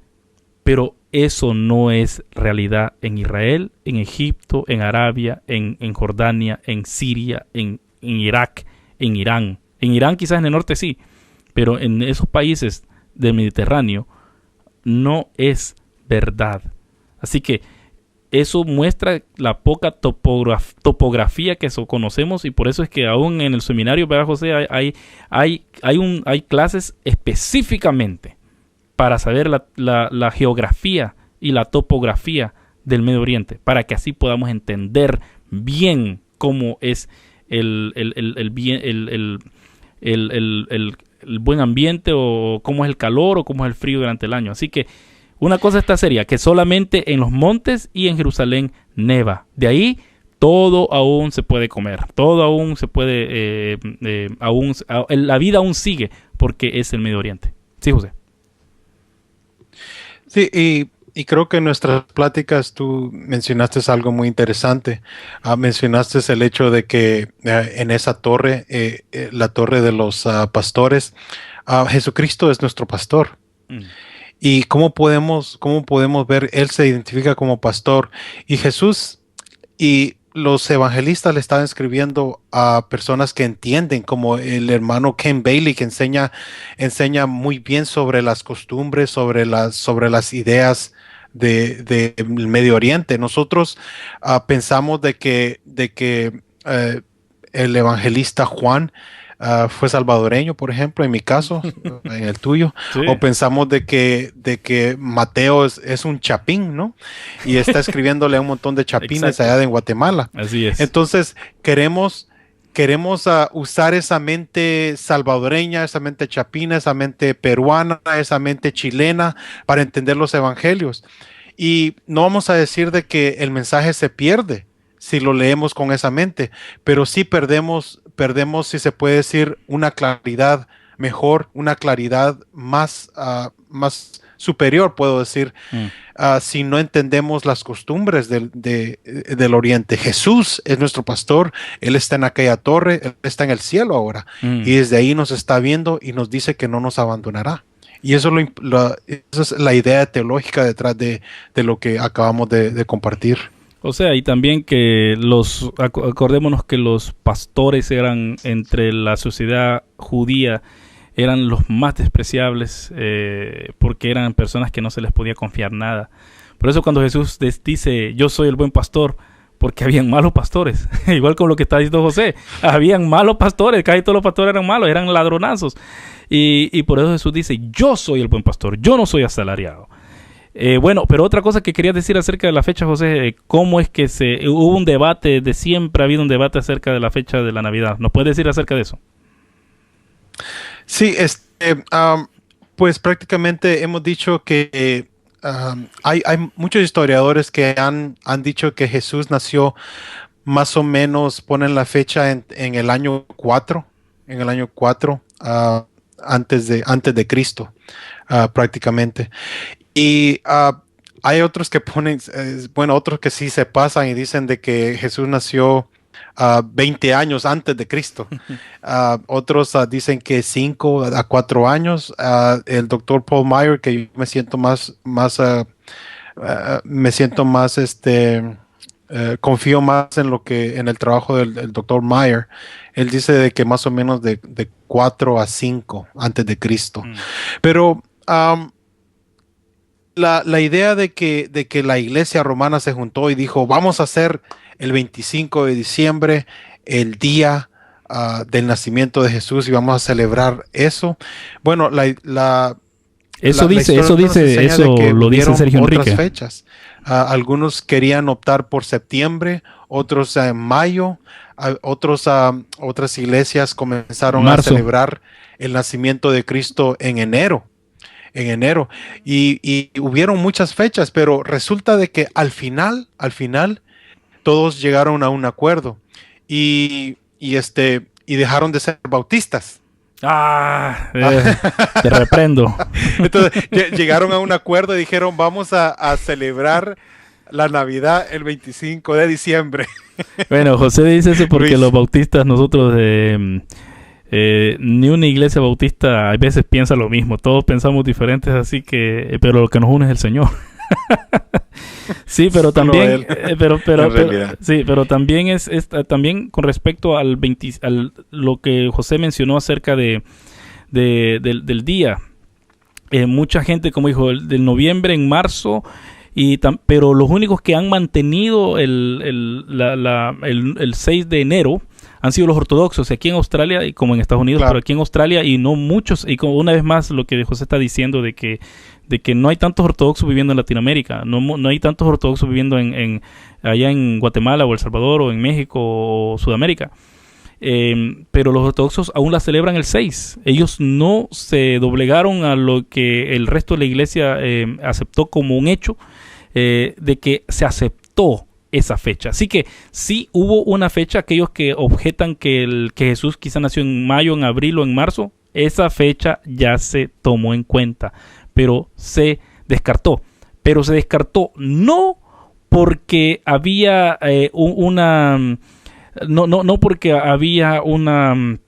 pero eso no es realidad en Israel, en Egipto, en Arabia, en Jordania, en Siria, en Irak, en Irán. En Irán quizás en el norte sí, pero en esos países del Mediterráneo no es verdad. Así que eso muestra la poca topografía que conocemos, y por eso es que aún en el seminario, ¿verdad, José? Hay clases específicamente para saber la geografía y la topografía del Medio Oriente, para que así podamos entender bien cómo es el buen ambiente, o cómo es el calor, o cómo es el frío durante el año. Así que una cosa está seria, que solamente en los montes y en Jerusalén neva. De ahí todo aún se puede comer, todo aún se puede, la vida aún sigue, porque es el Medio Oriente. Sí, José. Sí, y creo que en nuestras pláticas tú mencionaste algo muy interesante. Mencionaste el hecho de que en esa torre, la torre de los pastores, Jesucristo es nuestro pastor. ¿Y cómo podemos ver? Él se identifica como pastor, y Jesús y los evangelistas le están escribiendo a personas que entienden, como el hermano Ken Bailey, que enseña muy bien sobre las costumbres, sobre las ideas del Medio Oriente. Nosotros pensamos de que el evangelista Juan fue salvadoreño, por ejemplo, en mi caso, en el tuyo, Sí, o pensamos de que Mateo es un chapín, ¿no? Y está escribiéndole a un montón de chapines exacto. allá de Guatemala. Así es. Entonces, queremos usar esa mente salvadoreña, esa mente chapina, esa mente peruana, esa mente chilena para entender los evangelios. Y no vamos a decir de que el mensaje se pierde si lo leemos con esa mente, pero sí perdemos, si se puede decir, una claridad mejor, una claridad más superior, puedo decir, Mm, si no entendemos las costumbres del Oriente. Jesús es nuestro pastor, Él está en aquella torre, Él está en el cielo ahora, mm. y desde ahí nos está viendo y nos dice que no nos abandonará. Y eso, eso es la idea teológica detrás de lo que acabamos de compartir. O sea, y también que acordémonos que los pastores eran entre la sociedad judía, eran los más despreciables porque eran personas que no se les podía confiar nada. Por eso cuando Jesús dice, yo soy el buen pastor, porque habían malos pastores, igual con lo que está diciendo José, habían malos pastores, casi todos los pastores eran malos, eran ladronazos. Y por eso Jesús dice, yo soy el buen pastor, yo no soy asalariado. Bueno, pero otra cosa que quería decir acerca de la fecha, José, ¿cómo es que hubo un debate, de siempre ha habido un debate acerca de la fecha de la Navidad? ¿Nos puedes decir acerca de eso? Sí, pues prácticamente hemos dicho que hay muchos historiadores que han dicho que Jesús nació más o menos, ponen la fecha en el año 4, en el año 4 antes de Cristo, prácticamente. Y hay otros que ponen, bueno, otros que sí se pasan y dicen de que Jesús nació 20 años antes de Cristo. Otros dicen que 5 a 4 años. El doctor Paul Meyer, que yo me siento más confío más en en el trabajo del doctor Meyer. Él dice de que más o menos de 4 a 5 antes de Cristo. Mm. Pero la idea de que la iglesia romana se juntó y dijo, vamos a hacer el 25 de diciembre el día del nacimiento de Jesús y vamos a celebrar eso. Bueno, Eso la dice, historia eso nos dice, enseña de eso que lo dice hubieron Sergio otras Enrique. fechas. Algunos querían optar por septiembre, otros en mayo, otras iglesias comenzaron a Marzo. celebrar el nacimiento de Cristo en enero. Y hubieron muchas fechas, pero resulta de que al final, todos llegaron a un acuerdo y dejaron de ser bautistas. Te reprendo. Entonces llegaron a un acuerdo y dijeron, vamos a celebrar la Navidad el 25 de diciembre. Bueno, José dice eso porque Luis. los bautistas, nosotros, ni una iglesia bautista a veces piensa lo mismo. Todos pensamos diferentes, así que, pero lo que nos une es el Señor. Sí, pero Solo también, él, pero en realidad. sí, pero también también con respecto lo que José mencionó acerca del día. Mucha gente, como dijo, del noviembre en marzo, pero los únicos que han mantenido el 6 de enero han sido los ortodoxos aquí en Australia y como en Estados Unidos, Claro. pero aquí en Australia y no muchos, y como una vez más lo que José está diciendo de que no hay tantos ortodoxos viviendo en Latinoamérica, no hay tantos ortodoxos viviendo allá en Guatemala o El Salvador o en México o Sudamérica. Pero los ortodoxos aún la celebran el 6. Ellos no se doblegaron a lo que el resto de la iglesia aceptó como un hecho, de que se aceptó esa fecha. Así que sí hubo una fecha, aquellos que objetan que Jesús quizá nació en mayo, en abril o en marzo, esa fecha ya se tomó en cuenta, pero se descartó. Pero se descartó no porque había no porque había un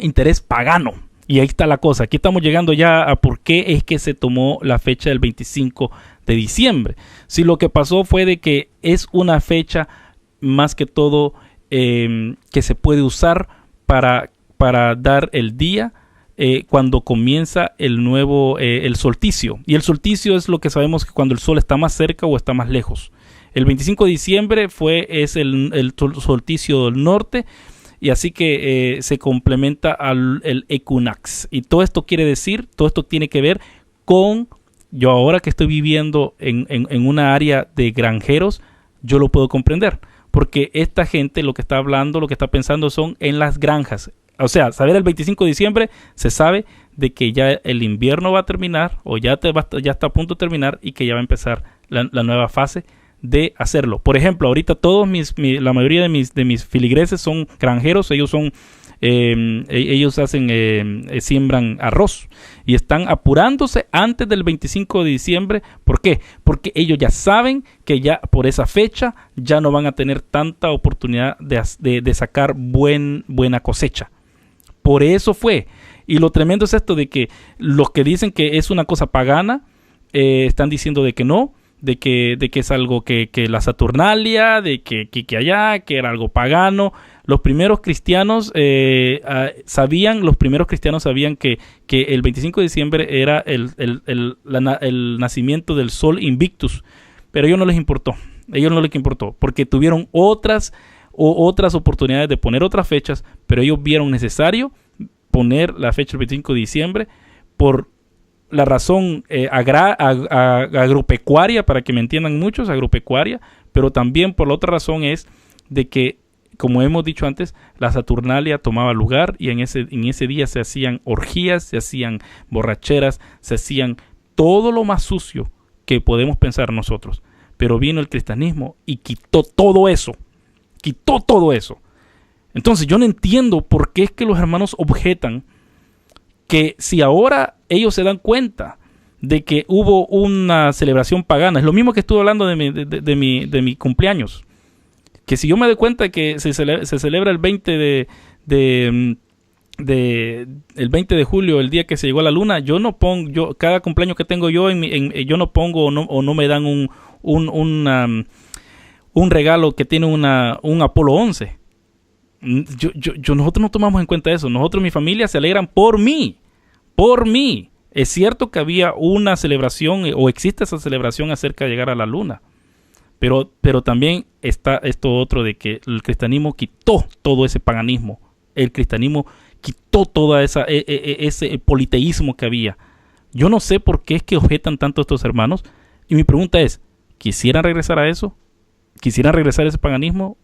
interés pagano. Y ahí está la cosa. Aquí estamos llegando ya a por qué es que se tomó la fecha del 25 de diciembre. Si lo que pasó fue de que es una fecha más que todo que se puede usar para dar el día cuando comienza el solsticio. Y el solsticio es lo que sabemos que cuando el sol está más cerca o está más lejos. El 25 de diciembre es el solsticio del norte, y así que se complementa al el equinax. Y todo esto quiere decir, todo esto tiene que ver con, yo ahora que estoy viviendo en una área de granjeros, yo lo puedo comprender. Porque esta gente lo que está hablando, lo que está pensando son en las granjas. O sea, saber el 25 de diciembre se sabe de que ya el invierno va a terminar, o ya está a punto de terminar, y que ya va a empezar la nueva fase de hacerlo. Por ejemplo, ahorita la mayoría de mis filigreses son granjeros. Ellos son ellos siembran arroz y están apurándose antes del 25 de diciembre. ¿Por qué? Porque ellos ya saben que ya por esa fecha ya no van a tener tanta oportunidad de sacar buena cosecha. Por eso fue. Y lo tremendo es esto de que los que dicen que es una cosa pagana, están diciendo de que no, de que es algo que la Saturnalia, de que allá, que era algo pagano. Los primeros cristianos sabían que el 25 de diciembre era el nacimiento del sol Invictus, pero a ellos no les importó. Porque tuvieron otras oportunidades de poner otras fechas, pero ellos vieron necesario poner la fecha del 25 de diciembre por la razón agropecuaria, para que me entiendan muchos, agropecuaria, pero también por la otra razón es de que, como hemos dicho antes, la Saturnalia tomaba lugar, y en ese día se hacían orgías, se hacían borracheras, se hacían todo lo más sucio que podemos pensar nosotros. Pero vino el cristianismo y quitó todo eso. Entonces yo no entiendo por qué es que los hermanos objetan que si ahora ellos se dan cuenta de que hubo una celebración pagana, es lo mismo que estuve hablando de mi cumpleaños, que si yo me doy cuenta de que se celebra el 20 el 20 de julio, el día que se llegó a la luna, yo no pongo, cada cumpleaños que tengo yo, yo no pongo o no me dan un regalo que tiene un Apolo 11. Nosotros no tomamos en cuenta eso. Nosotros, mi familia, se alegran por mí. Es cierto que había una celebración, o existe esa celebración acerca de llegar a la luna, pero también está esto otro de que el cristianismo quitó todo ese paganismo. El cristianismo quitó todo ese politeísmo que había. Yo no sé por qué es que objetan tanto estos hermanos, y mi pregunta es, ¿quisieran regresar a eso? ¿Quisieran regresar a ese paganismo?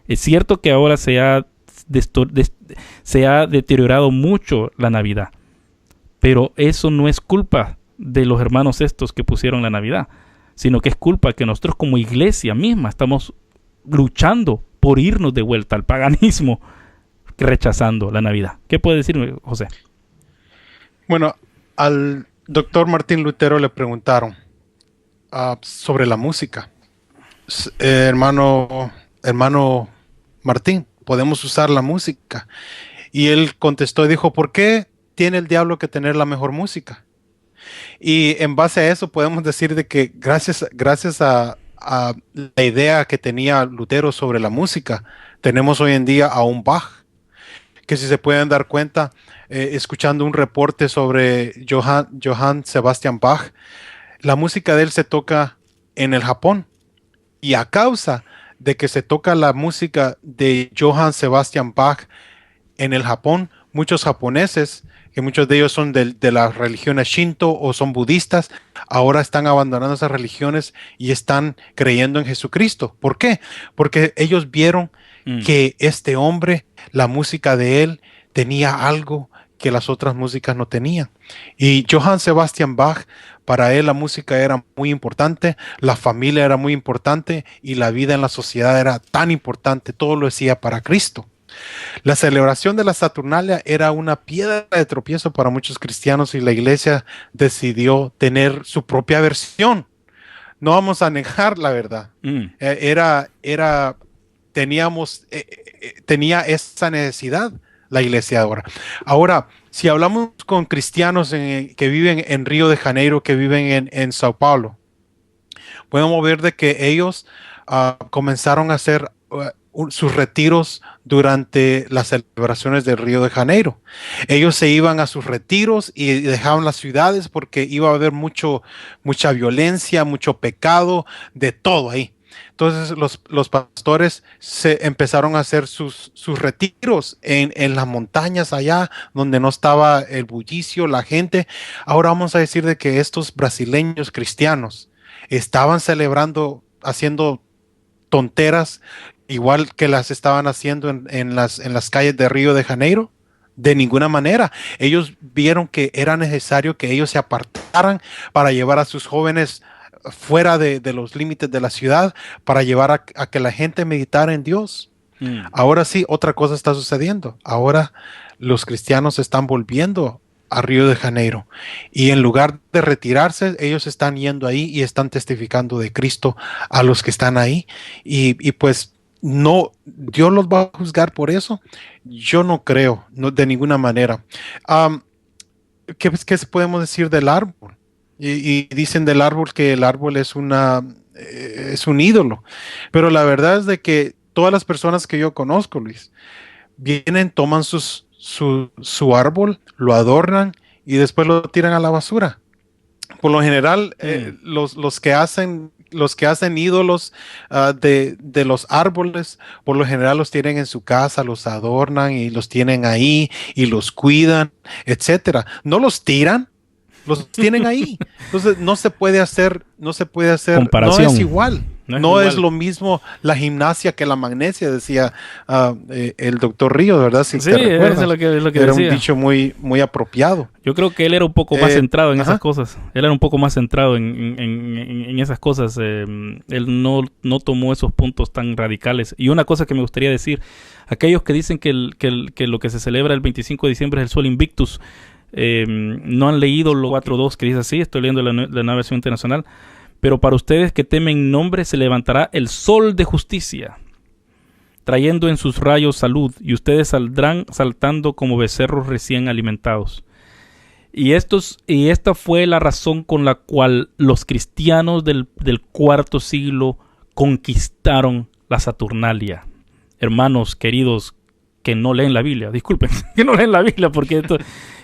Es cierto que ahora se ha deteriorado mucho la Navidad, pero eso no es culpa de los hermanos estos que pusieron la Navidad, sino que es culpa que nosotros como iglesia misma estamos luchando por irnos de vuelta al paganismo, rechazando la Navidad. ¿Qué puede decirme, José? Bueno, al doctor Martín Lutero le preguntaron sobre la música. Hermano Martín, ¿podemos usar la música? Y él contestó y dijo, ¿por qué tiene el diablo que tener la mejor música? Y en base a eso podemos decir de que gracias a la idea que tenía Lutero sobre la música, tenemos hoy en día a un Bach, que si se pueden dar cuenta, escuchando un reporte sobre Johann Sebastian Bach, la música de él se toca en el Japón. Y a causa de que se toca la música de Johann Sebastian Bach en el Japón, muchos japoneses, que muchos de ellos son de las religiones Shinto o son budistas, ahora están abandonando esas religiones y están creyendo en Jesucristo. ¿Por qué? Porque ellos vieron que este hombre, la música de él, tenía algo que las otras músicas no tenían. Y Johann Sebastian Bach, para él la música era muy importante, la familia era muy importante y la vida en la sociedad era tan importante, todo lo hacía para Cristo. La celebración de la Saturnalia era una piedra de tropiezo para muchos cristianos, y la iglesia decidió tener su propia versión. No vamos a negar la verdad. Tenía esa necesidad la iglesia ahora. Ahora, si hablamos con cristianos que viven en Río de Janeiro, que viven en Sao Paulo, podemos ver de que ellos comenzaron a hacer sus retiros durante las celebraciones del Río de Janeiro. Ellos se iban a sus retiros y dejaban las ciudades porque iba a haber mucha violencia, mucho pecado, de todo ahí. Entonces los pastores se empezaron a hacer sus retiros en las montañas allá donde no estaba el bullicio, la gente. Ahora vamos a decir de que estos brasileños cristianos estaban celebrando, haciendo tonteras igual que las estaban haciendo en las calles de Río de Janeiro. De ninguna manera. Ellos vieron que era necesario que ellos se apartaran para llevar a sus jóvenes fuera de los límites de la ciudad, para llevar a que la gente meditara en Dios. Mm. Ahora sí, otra cosa está sucediendo. Ahora los cristianos están volviendo a Río de Janeiro y en lugar de retirarse, ellos están yendo ahí y están testificando de Cristo a los que están ahí y pues no, Dios los va a juzgar por eso. Yo no creo, no, de ninguna manera. Am, ¿qué podemos decir del árbol? Y dicen del árbol que el árbol es un ídolo, pero la verdad es de que todas las personas que yo conozco, Luis, vienen, toman su árbol, lo adornan y después lo tiran a la basura. Por lo general, Mm. los que hacen ídolos de los árboles, por lo general los tienen en su casa, los adornan y los tienen ahí y los cuidan, etcétera. No los tiran, los tienen ahí. Entonces no se puede hacer, no es Comparación. igual. No es No es igual. lo mismo la gimnasia que la magnesia, decía el doctor Río, ¿verdad? Si Sí, te eso recuerdas. es lo que Era un decía. dicho muy, muy apropiado. Yo creo que él era un poco más centrado en esas Ajá. cosas. Él era un poco más centrado en esas cosas. Él no tomó esos puntos tan radicales. Y una cosa que me gustaría decir, aquellos que dicen que lo que se celebra el 25 de diciembre es el Sol Invictus, no han leído lo 4.2 que dice así, estoy leyendo la nueva versión internacional. Pero para ustedes que temen mi nombre se levantará el sol de justicia, trayendo en sus rayos salud, y ustedes saldrán saltando como becerros recién alimentados. Y esta fue la razón con la cual los cristianos del cuarto siglo conquistaron la Saturnalia. Hermanos queridos que no leen la Biblia, disculpen, que no leen la Biblia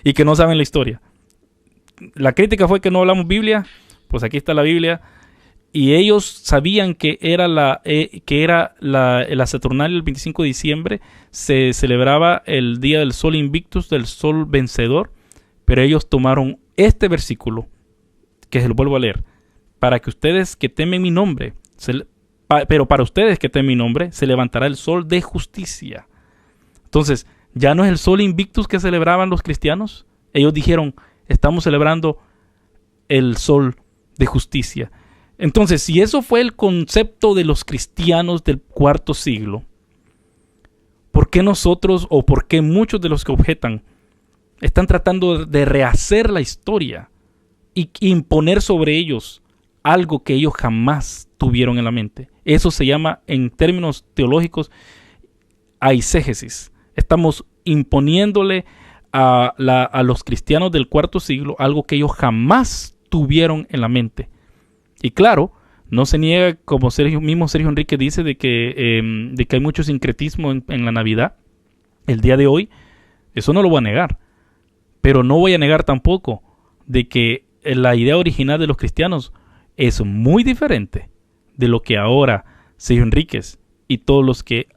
y que no saben la historia. La crítica fue que no hablamos Biblia, pues aquí está la Biblia. Y ellos sabían que era la Saturnalia el 25 de diciembre, se celebraba el día del Sol Invictus, del Sol Vencedor, pero ellos tomaron este versículo, que se lo vuelvo a leer, para que ustedes que temen mi nombre, pero para ustedes que temen mi nombre, se levantará el Sol de justicia. Entonces, ya no es el Sol Invictus que celebraban los cristianos. Ellos dijeron, estamos celebrando el Sol de justicia. Entonces, si eso fue el concepto de los cristianos del cuarto siglo, ¿por qué nosotros o por qué muchos de los que objetan están tratando de rehacer la historia y imponer sobre ellos algo que ellos jamás tuvieron en la mente? Eso se llama, en términos teológicos, aisegesis. Estamos imponiéndole a los cristianos del cuarto siglo algo que ellos jamás tuvieron en la mente. Y claro, no se niega, como mismo Sergio Enrique dice, de que hay mucho sincretismo en la Navidad, el día de hoy. Eso no lo voy a negar. Pero no voy a negar tampoco de que la idea original de los cristianos es muy diferente de lo que ahora Sergio Enríquez y todos los que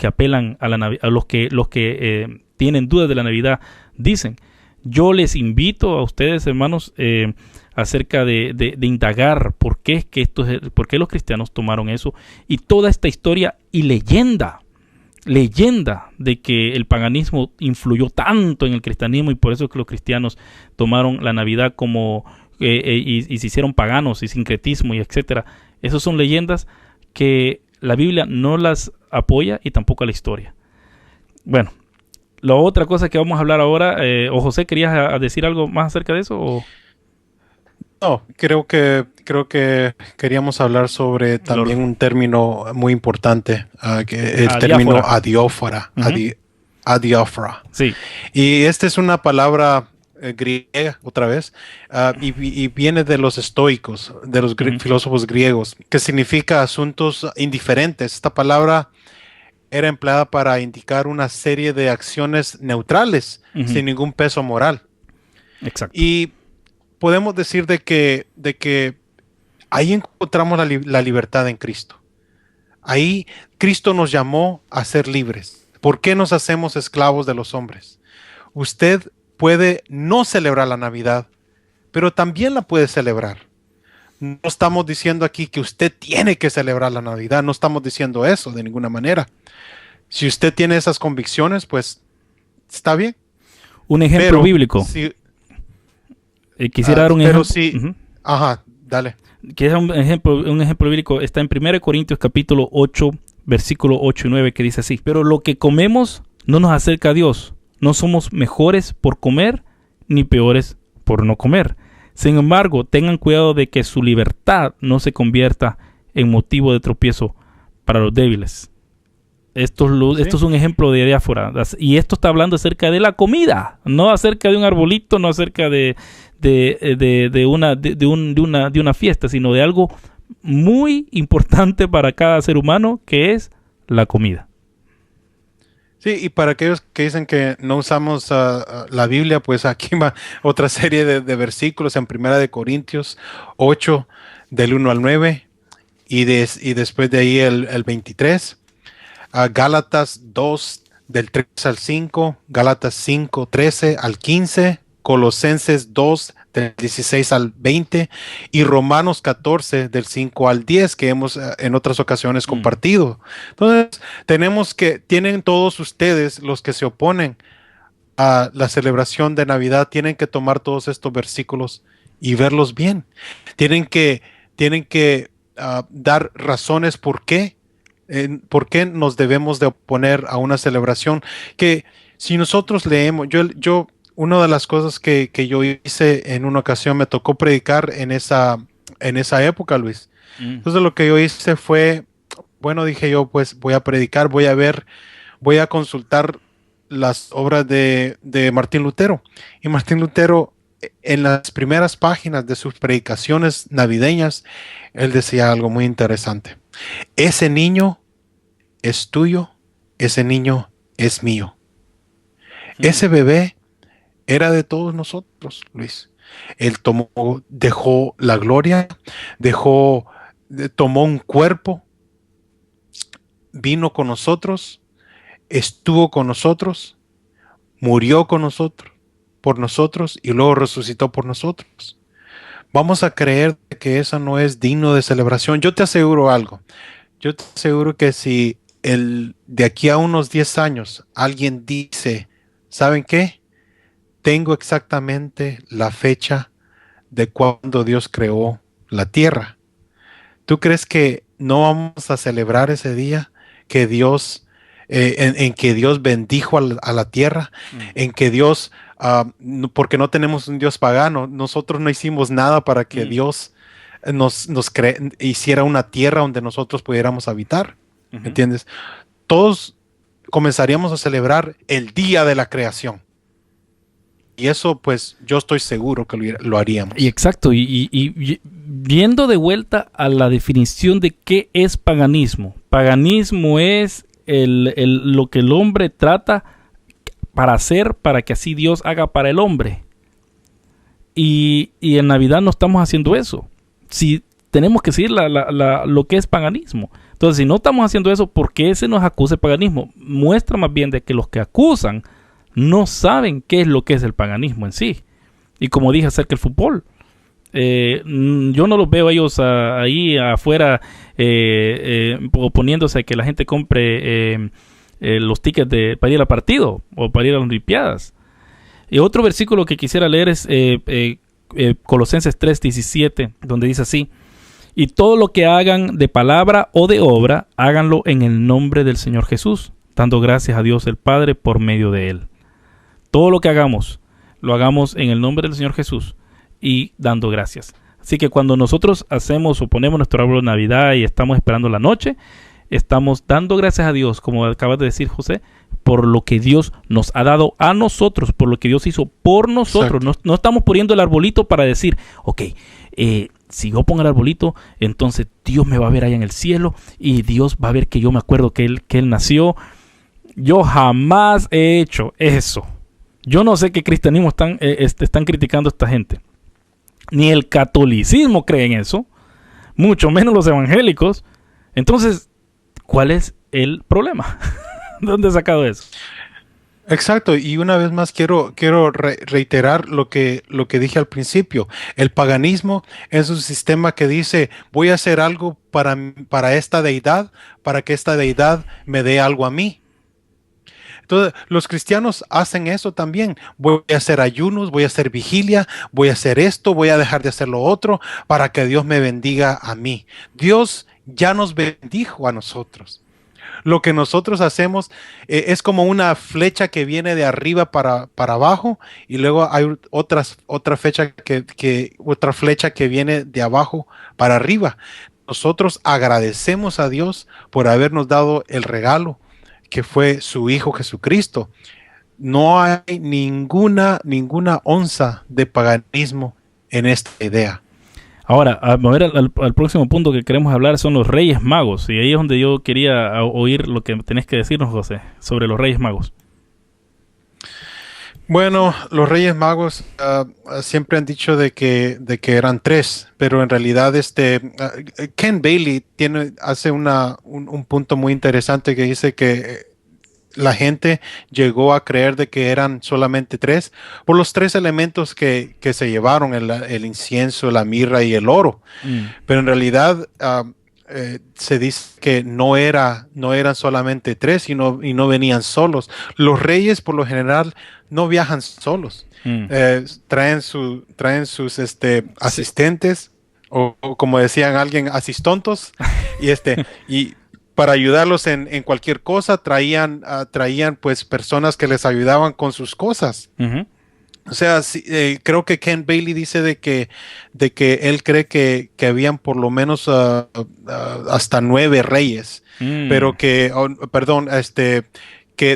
apelan a la Navidad, los que tienen dudas de la Navidad dicen. Yo les invito a ustedes, hermanos, acerca de indagar por qué los cristianos tomaron eso y toda esta historia y leyenda de que el paganismo influyó tanto en el cristianismo y por eso es que los cristianos tomaron la Navidad como y se hicieron paganos y sincretismo y etcétera. Esas son leyendas que la Biblia no las apoya y tampoco la historia. Bueno, la otra cosa que vamos a hablar ahora, o José, ¿querías decir algo más acerca de eso? ¿O? No, creo que queríamos hablar sobre también un término muy importante, que el término adiófora. Uh-huh. Adiófora. Sí. Y esta es una palabra griega, otra vez, y viene de los estoicos, de los filósofos griegos, que significa asuntos indiferentes. Esta palabra era empleada para indicar una serie de acciones neutrales, sin ningún peso moral. Exacto. Y podemos decir de que Ahí encontramos la libertad en Cristo. Ahí Cristo nos llamó a ser libres. ¿Por qué nos hacemos esclavos de los hombres? Usted puede no celebrar la Navidad, pero también la puede celebrar. No estamos diciendo aquí que usted tiene que celebrar la Navidad, no estamos diciendo eso de ninguna manera. Si usted tiene esas convicciones, pues está bien. Un ejemplo Pero bíblico. si, Quisiera dar un pero ejemplo. si, Ujú. ajá, dale. Que es un ejemplo bíblico. Está en 1 Corintios capítulo 8, versículo 8 y 9, que dice así: pero lo que comemos no nos acerca a Dios. No somos mejores por comer, ni peores por no comer. Sin embargo, tengan cuidado de que su libertad no se convierta en motivo de tropiezo para los débiles. Esto es un ejemplo de diáfora. Y esto está hablando acerca de la comida, no acerca de un arbolito, no acerca de una fiesta, sino de algo muy importante para cada ser humano, que es la comida. Sí, y para aquellos que dicen que no usamos la Biblia, pues aquí va otra serie de versículos en Primera de Corintios 8, del 1 al 9, y después de ahí el 23. Gálatas 2, del 3 al 5, Gálatas 5, 13 al 15, Colosenses 2, del 16 al 20, y Romanos 14, del 5 al 10, que hemos en otras ocasiones compartido. Entonces, tienen todos ustedes, los que se oponen a la celebración de Navidad, tienen que tomar todos estos versículos y verlos bien. Tienen que dar razones por qué nos debemos de oponer a una celebración. Que si nosotros leemos, una de las cosas que yo hice en una ocasión, me tocó predicar en esa época, Luis. Entonces lo que yo hice fue, bueno, dije yo, pues voy a predicar, voy a consultar las obras de Martín Lutero. Y Martín Lutero, en las primeras páginas de sus predicaciones navideñas, él decía algo muy interesante. Ese niño es tuyo, ese niño es mío. Ese bebé era de todos nosotros, Luis. Él dejó la gloria, tomó un cuerpo, vino con nosotros, estuvo con nosotros, murió con nosotros, por nosotros, y luego resucitó por nosotros. Vamos a creer que eso no es digno de celebración. Yo te aseguro algo. Yo te aseguro que si de aquí a unos 10 años alguien dice, ¿saben qué? Tengo exactamente la fecha de cuando Dios creó la tierra. ¿Tú crees que no vamos a celebrar ese día que Dios, en que Dios bendijo a la tierra, en que Dios, porque no tenemos un Dios pagano, nosotros no hicimos nada para que Dios hiciera una tierra donde nosotros pudiéramos habitar? ¿Entiendes? Todos comenzaríamos a celebrar el día de la creación. Y eso, pues, yo estoy seguro que lo haríamos. Y exacto, y viendo de vuelta a la definición de qué es paganismo. Paganismo es lo que el hombre trata para hacer, para que así Dios haga para el hombre. Y en Navidad no estamos haciendo eso. Si tenemos que seguir lo que es paganismo. Entonces, si no estamos haciendo eso, ¿por qué se nos acusa de paganismo? Muestra más bien de que los que acusan no saben qué es lo que es el paganismo en sí. Y como dije acerca del fútbol, yo no los veo ellos ahí afuera oponiéndose a que la gente compre los tickets para ir al partido o para ir a las Olimpiadas. Y otro versículo que quisiera leer es Colosenses 3:17, donde dice así: y todo lo que hagan de palabra o de obra, háganlo en el nombre del Señor Jesús, dando gracias a Dios el Padre por medio de Él. Todo lo que hagamos, lo hagamos en el nombre del Señor Jesús y dando gracias. Así que cuando nosotros hacemos o ponemos nuestro árbol de Navidad y estamos esperando la noche, estamos dando gracias a Dios, como acabas de decir, José, por lo que Dios nos ha dado a nosotros, por lo que Dios hizo por nosotros. No estamos poniendo el arbolito para decir, ok, si yo pongo el arbolito, entonces Dios me va a ver allá en el cielo y Dios va a ver que yo me acuerdo que Él nació. Yo jamás he hecho eso. Yo no sé qué cristianismo están criticando a esta gente. Ni el catolicismo cree en eso. mucho menos los evangélicos. Entonces, ¿cuál es el problema? ¿De dónde he sacado eso? Exacto, y una vez más quiero reiterar lo que dije al principio. El paganismo es un sistema que dice, voy a hacer algo para esta deidad, para que esta deidad me dé algo a mí. Entonces, los cristianos hacen eso también. Voy a hacer ayunos, voy a hacer vigilia, voy a hacer esto, voy a dejar de hacer lo otro para que Dios me bendiga a mí. Dios ya nos bendijo a nosotros. Lo que nosotros hacemos es como una flecha que viene de arriba para abajo y luego hay otra flecha que viene de abajo para arriba. Nosotros agradecemos a Dios por habernos dado el regalo que fue su Hijo Jesucristo. No hay ninguna onza de paganismo en esta idea. Ahora, a ver, al próximo punto que queremos hablar son los Reyes Magos. Y ahí es donde yo quería oír lo que tenés que decirnos, José, sobre los Reyes Magos. Bueno, los Reyes Magos siempre han dicho de que eran tres, pero en realidad Ken Bailey hace un punto muy interesante que dice que la gente llegó a creer de que eran solamente tres por los tres elementos que se llevaron, el incienso, la mirra y el oro. Pero en realidad se dice que no eran solamente tres y no venían solos. Los reyes por lo general no viajan solos. Traen sus asistentes o como decían alguien, asistontos y para ayudarlos en cualquier cosa, traían pues personas que les ayudaban con sus cosas. Uh-huh. O sea, creo que Ken Bailey dice de que él cree que habían por lo menos hasta 9 reyes, pero que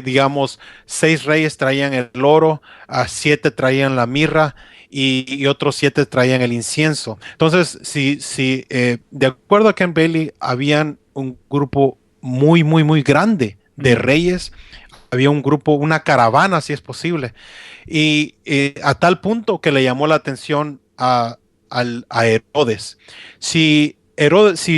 digamos 6 reyes traían el oro, 7 traían la mirra y otros 7 traían el incienso. Entonces, de acuerdo a Ken Bailey, habían un grupo muy, muy, muy grande de reyes. Había un grupo, una caravana, si es posible. Y a tal punto que le llamó la atención a Herodes. Si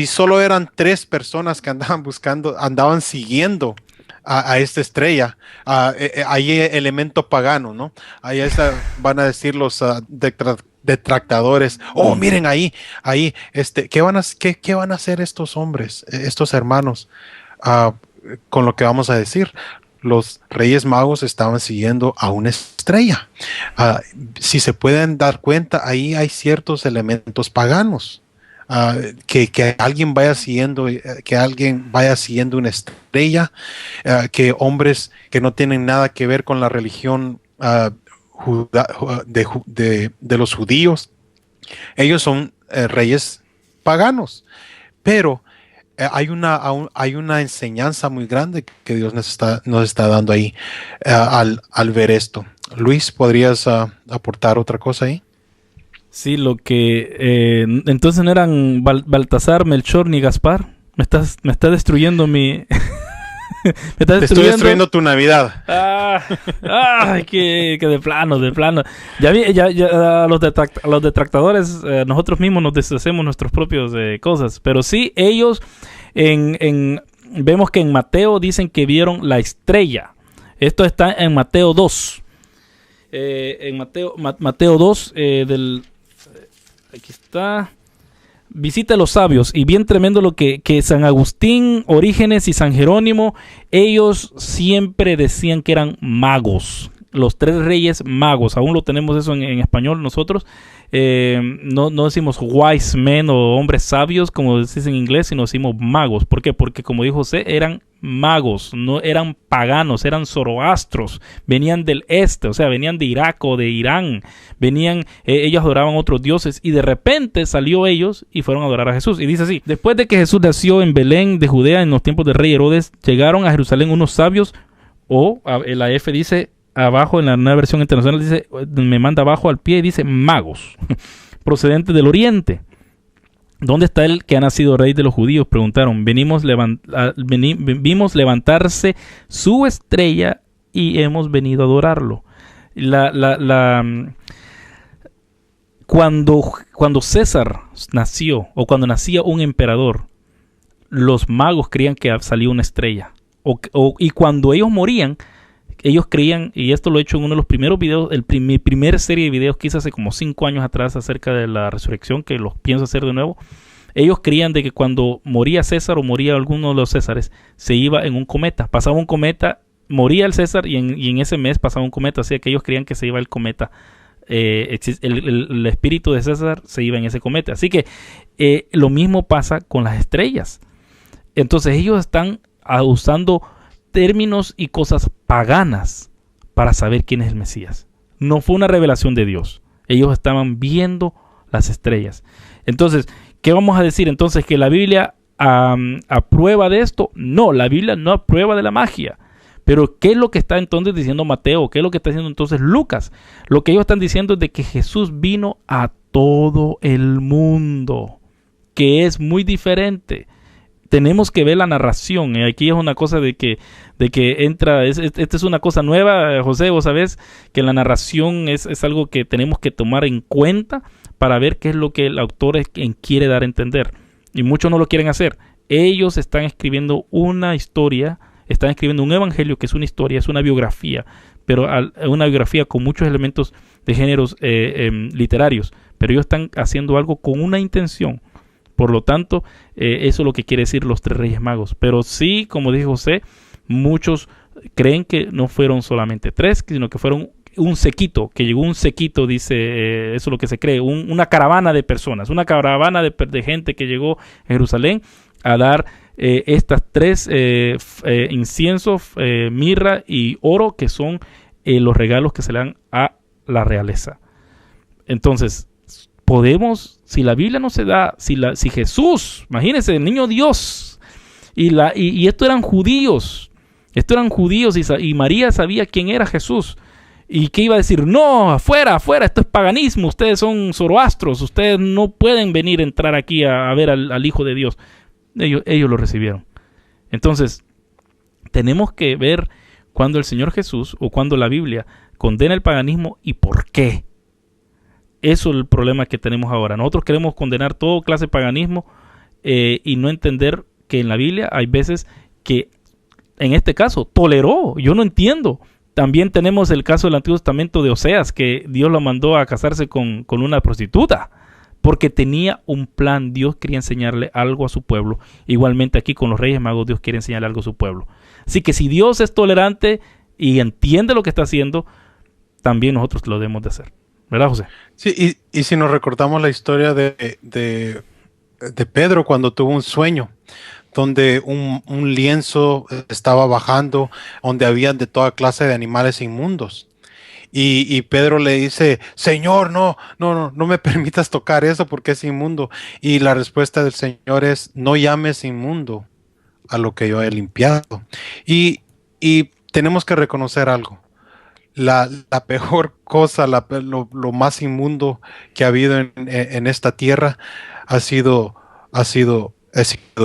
solo eran 3 personas que andaban siguiendo a esta estrella, hay elemento pagano, ¿no? Ahí van a decir los detractadores, oh, miren ahí, ¿qué van a hacer estos hombres, estos hermanos, con lo que vamos a decir? Los Reyes Magos estaban siguiendo a una estrella. Si se pueden dar cuenta, ahí hay ciertos elementos paganos. Que alguien vaya siguiendo una estrella, que hombres que no tienen nada que ver con la religión de los judíos, ellos son reyes paganos, pero hay una enseñanza muy grande que Dios nos está dando ahí al ver esto. Luis, ¿podrías aportar otra cosa ahí? Sí, entonces no eran Baltasar, Melchor ni Gaspar. Me está destruyendo mi... Te estoy destruyendo tu Navidad. Que de plano. Ya los detractadores, nosotros mismos nos deshacemos nuestras propias cosas. Pero sí, ellos vemos que en Mateo dicen que vieron la estrella. Esto está en Mateo 2. En Mateo 2 aquí está. Visita a los sabios, y bien tremendo lo que San Agustín, Orígenes y San Jerónimo, ellos siempre decían que eran magos, los 3 reyes magos. Aún lo tenemos eso en español nosotros. No decimos wise men o hombres sabios como decís en inglés, sino decimos magos. ¿Por qué? Porque como dijo José, eran magos, no eran paganos, eran zoroastros, venían del este, o sea, venían de Irak o de Irán, ellos adoraban otros dioses, y de repente salió ellos y fueron a adorar a Jesús. Y dice así: después de que Jesús nació en Belén de Judea en los tiempos del rey Herodes, llegaron a Jerusalén unos sabios, la F dice abajo, en la nueva versión internacional dice, me manda abajo al pie y dice magos, procedentes del oriente. ¿Dónde está el que ha nacido rey de los judíos?, preguntaron. Vimos levantarse su estrella y hemos venido a adorarlo. Cuando César nació o cuando nacía un emperador, los magos creían que salía una estrella. Y cuando ellos morían, ellos creían, y esto lo he hecho en uno de los primeros videos, mi primer serie de videos que hice hace como 5 años atrás acerca de la resurrección, que los pienso hacer de nuevo. Ellos creían de que cuando moría César o moría alguno de los Césares, se iba en un cometa. Pasaba un cometa, moría el César y en ese mes pasaba un cometa. Así que ellos creían que se iba el cometa. El espíritu de César se iba en ese cometa. Así que lo mismo pasa con las estrellas. Entonces ellos están usando términos y cosas paganas para saber quién es el Mesías. No fue una revelación de Dios. Ellos estaban viendo las estrellas. Entonces, ¿qué vamos a decir? Entonces, ¿que la Biblia aprueba de esto? No, la Biblia no aprueba de la magia. Pero ¿qué es lo que está entonces diciendo Mateo? ¿Qué es lo que está diciendo entonces Lucas? Lo que ellos están diciendo es de que Jesús vino a todo el mundo, que es muy diferente. Tenemos que ver la narración. Aquí es una cosa de que entra, esta es una cosa nueva, José, vos sabés que la narración es algo que tenemos que tomar en cuenta para ver qué es lo que el autor quiere dar a entender. Y muchos no lo quieren hacer. Ellos están escribiendo una historia, están escribiendo un evangelio que es una historia, es una biografía, pero una biografía con muchos elementos de géneros literarios. Pero ellos están haciendo algo con una intención. Por lo tanto, eso es lo que quiere decir los 3 Reyes Magos. Pero sí, como dijo José, muchos creen que no fueron solamente 3, sino que fueron un séquito, que llegó un séquito, dice, eso es lo que se cree, una caravana de personas, una caravana de gente que llegó a Jerusalén a dar estas 3 inciensos, mirra y oro, que son los regalos que se le dan a la realeza. Entonces, podemos, si la Biblia no se da, si Jesús, imagínense, el niño Dios, y estos eran judíos, y María sabía quién era Jesús, y que iba a decir, no, afuera, esto es paganismo, ustedes son zoroastros, ustedes no pueden venir a entrar aquí a ver al Hijo de Dios. Ellos lo recibieron. Entonces, tenemos que ver cuando el Señor Jesús o cuando la Biblia condena el paganismo y por qué. Eso es el problema que tenemos ahora. Nosotros queremos condenar toda clase de paganismo y no entender que en la Biblia hay veces que, en este caso, toleró. Yo no entiendo. También tenemos el caso del Antiguo Testamento de Oseas, que Dios lo mandó a casarse con una prostituta, porque tenía un plan. Dios quería enseñarle algo a su pueblo. Igualmente aquí con los Reyes Magos, Dios quiere enseñarle algo a su pueblo. Así que si Dios es tolerante y entiende lo que está haciendo, también nosotros lo debemos de hacer. ¿Verdad, José? Sí, y si nos recordamos la historia de Pedro cuando tuvo un sueño, donde un lienzo estaba bajando, donde habían de toda clase de animales inmundos. Y Pedro le dice, Señor, no me permitas tocar eso porque es inmundo. Y la respuesta del Señor es, no llames inmundo a lo que yo he limpiado. Y tenemos que reconocer algo. La peor cosa, lo más inmundo que ha habido en esta tierra he sido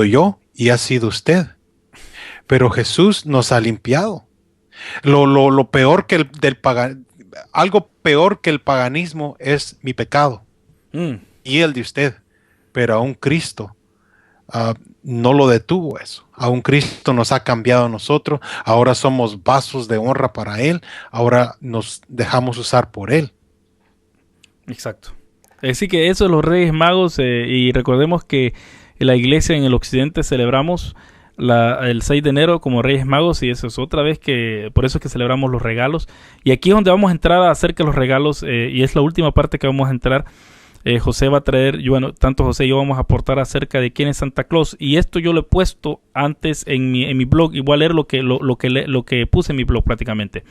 yo y ha sido usted. Pero Jesús nos ha limpiado. Lo peor que algo peor que el paganismo es mi pecado y el de usted. Pero aún Cristo no lo detuvo eso. Aún Cristo nos ha cambiado a nosotros. Ahora somos vasos de honra para Él. Ahora nos dejamos usar por Él. Exacto. Así que eso es los Reyes Magos. Y recordemos que en la iglesia en el occidente celebramos el 6 de enero como Reyes Magos. Y eso es otra vez por eso es que celebramos los regalos. Y aquí es donde vamos a entrar acerca de los regalos. Y es la última parte que vamos a entrar. José va a traer, tanto José y yo vamos a aportar acerca de quién es Santa Claus, y esto yo lo he puesto antes en mi blog, y voy a leer lo que puse en mi blog prácticamente.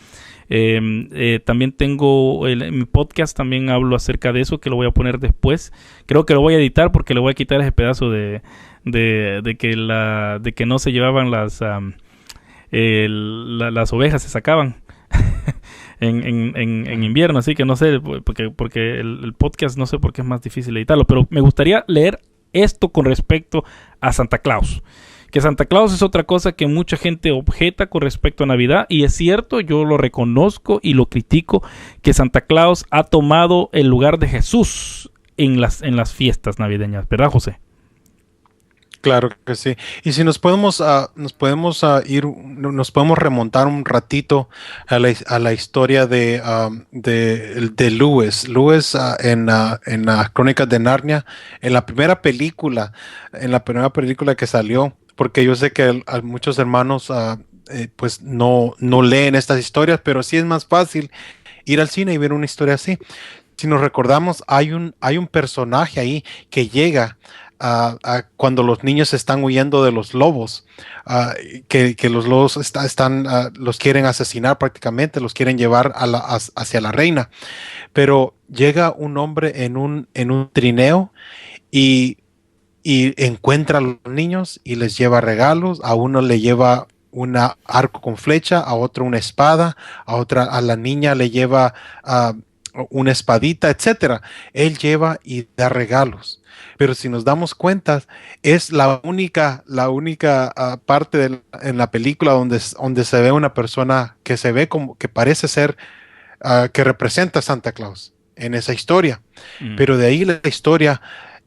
También tengo en mi podcast, también hablo acerca de eso, que lo voy a poner después. Creo que lo voy a editar porque le voy a quitar ese pedazo de que no se llevaban las ovejas, se sacaban. En invierno, así que no sé, porque el podcast no sé por qué es más difícil editarlo, pero me gustaría leer esto con respecto a Santa Claus. Que Santa Claus es otra cosa que mucha gente objeta con respecto a Navidad, y es cierto, yo lo reconozco y lo critico, que Santa Claus ha tomado el lugar de Jesús en las fiestas navideñas, ¿verdad, José? Claro que sí. Y si nos podemos remontar un ratito a la historia de Lewis. Lewis, en las Crónicas de Narnia, en la primera película que salió, porque yo sé que a muchos hermanos pues no leen estas historias, pero sí es más fácil ir al cine y ver una historia así. Si nos recordamos, hay un personaje ahí que llega cuando los niños están huyendo de los lobos, ah, que los lobos los quieren asesinar prácticamente, los quieren llevar hacia la reina, pero llega un hombre en un trineo y, y encuentra a los niños y les lleva regalos. A uno le lleva un arco con flecha, a otro una espada, a la niña le lleva ah, una espadita, etcétera. Él lleva y da regalos. Pero si nos damos cuenta, es la única parte en la película donde se ve una persona que se ve como que parece ser que representa a Santa Claus en esa historia. Mm, Pero de ahí la historia,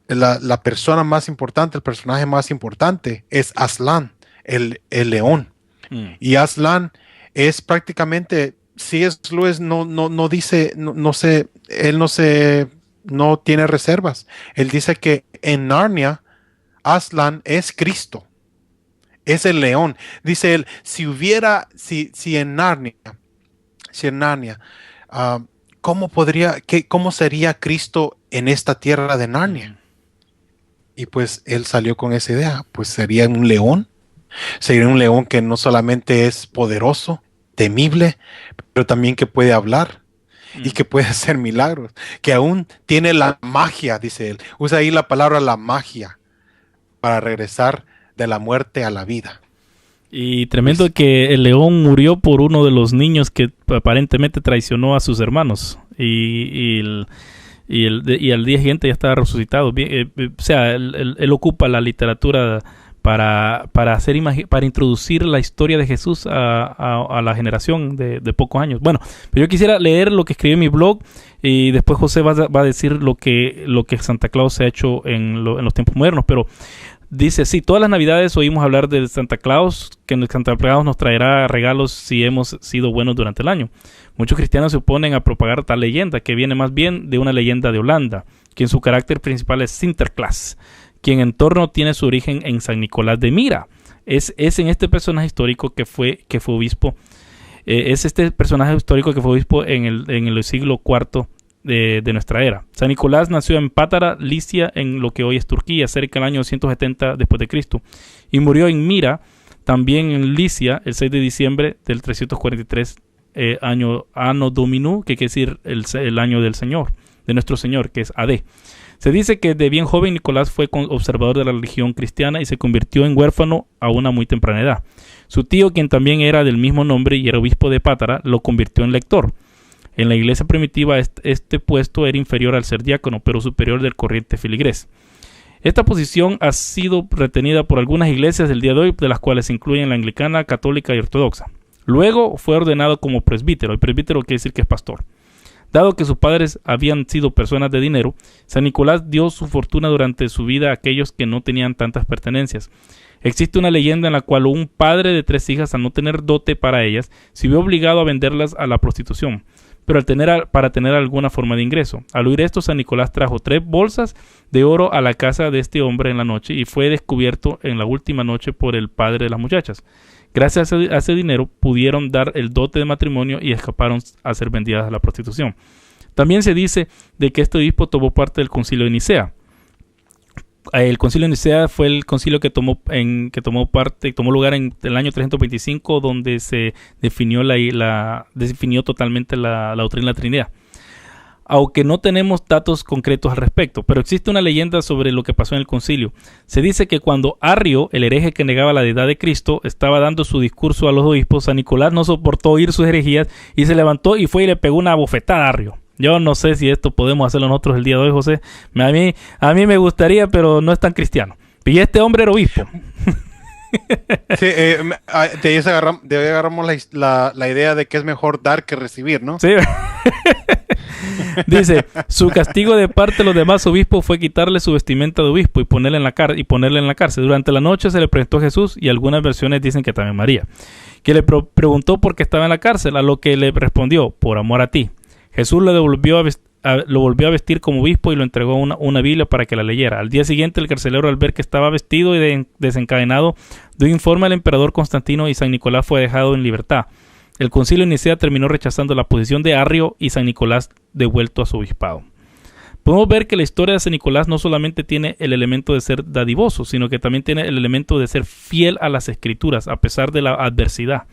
la persona más importante, el personaje más importante es Aslan, el león. mm, Y Aslan es prácticamente, si es Luis, no dice, no sé, él no tiene reservas. Él dice que en Narnia, Aslan es Cristo, es el león. Dice él, si en Narnia, ah, cómo sería Cristo en esta tierra de mm. Narnia? Y pues él salió con esa idea, pues sería un león. Sería un león que no solamente es poderoso, temible, pero también que puede hablar y Mm. que puede hacer milagros, que aún tiene la magia, dice él. Usa ahí la palabra la magia para regresar de la muerte a la vida. Y tremendo Pues que el león murió por uno de los niños que aparentemente traicionó a sus hermanos. Y al día siguiente ya estaba resucitado. O sea, él ocupa la literatura para introducir la historia de Jesús a la generación de pocos años. Bueno, pero yo quisiera leer lo que escribí en mi blog y después José va a decir lo que Santa Claus se ha hecho en los tiempos modernos. Pero dice, sí, todas las navidades oímos hablar de Santa Claus, que Santa Claus nos traerá regalos si hemos sido buenos durante el año. Muchos cristianos se oponen a propagar tal leyenda, que viene más bien de una leyenda de Holanda, quien su carácter principal es Sinterklaas, quien en torno tiene su origen en San Nicolás de Mira. Es en este personaje histórico que fue obispo, es este personaje histórico que fue obispo en el siglo IV de nuestra era. San Nicolás nació en Pátara, Licia, en lo que hoy es Turquía, cerca del año 270 después de Cristo, y murió en Mira, también en Licia, el 6 de diciembre del 343 Anno Domini, que quiere decir el año del Señor, de nuestro Señor, que es AD. Se dice que de bien joven Nicolás fue observador de la religión cristiana y se convirtió en huérfano a una muy temprana edad. Su tío, quien también era del mismo nombre y era obispo de Pátara, lo convirtió en lector. En la iglesia primitiva este puesto era inferior al ser diácono, pero superior del corriente filigrés. Esta posición ha sido retenida por algunas iglesias del día de hoy, de las cuales se incluyen la anglicana, católica y ortodoxa. Luego fue ordenado como presbítero. El presbítero quiere decir que es pastor. Dado que sus padres habían sido personas de dinero, San Nicolás dio su fortuna durante su vida a aquellos que no tenían tantas pertenencias. Existe una leyenda en la cual un padre de 3 hijas, al no tener dote para ellas, se vio obligado a venderlas a la prostitución, pero para tener alguna forma de ingreso. Al oír esto, San Nicolás trajo 3 bolsas de oro a la casa de este hombre en la noche y fue descubierto en la última noche por el padre de las muchachas. Gracias a ese dinero pudieron dar el dote de matrimonio y escaparon a ser vendidas a la prostitución. También se dice de que este obispo tomó parte del concilio de Nicea. El concilio de Nicea fue el concilio que tomó lugar en el año 325, donde se definió definió totalmente la doctrina de la Trinidad. Aunque no tenemos datos concretos al respecto, pero existe una leyenda sobre lo que pasó en el concilio. Se dice que cuando Arrio, el hereje que negaba la deidad de Cristo, estaba dando su discurso a los obispos, San Nicolás no soportó oír sus herejías y se levantó y fue y le pegó una bofetada a Arrio. Yo no sé si esto podemos hacerlo nosotros el día de hoy, José. A mí me gustaría, pero no es tan cristiano. Y este hombre era obispo. sí, de ahí agarramos la idea de que es mejor dar que recibir, ¿no? Sí. Dice, su castigo de parte de los demás obispos fue quitarle su vestimenta de obispo y ponerle en la cárcel. Durante la noche se le presentó a Jesús, y algunas versiones dicen que también María, que le preguntó por qué estaba en la cárcel, a lo que le respondió, por amor a ti. Jesús lo volvió a vestir como obispo y lo entregó una Biblia para que la leyera. Al día siguiente, el carcelero, al ver que estaba vestido y desencadenado, dio informe al emperador Constantino, y San Nicolás fue dejado en libertad. El concilio de Nicea terminó rechazando la posición de Arrio y San Nicolás devuelto a su obispado. Podemos ver que la historia de San Nicolás no solamente tiene el elemento de ser dadivoso, sino que también tiene el elemento de ser fiel a las Escrituras, a pesar de la adversidad.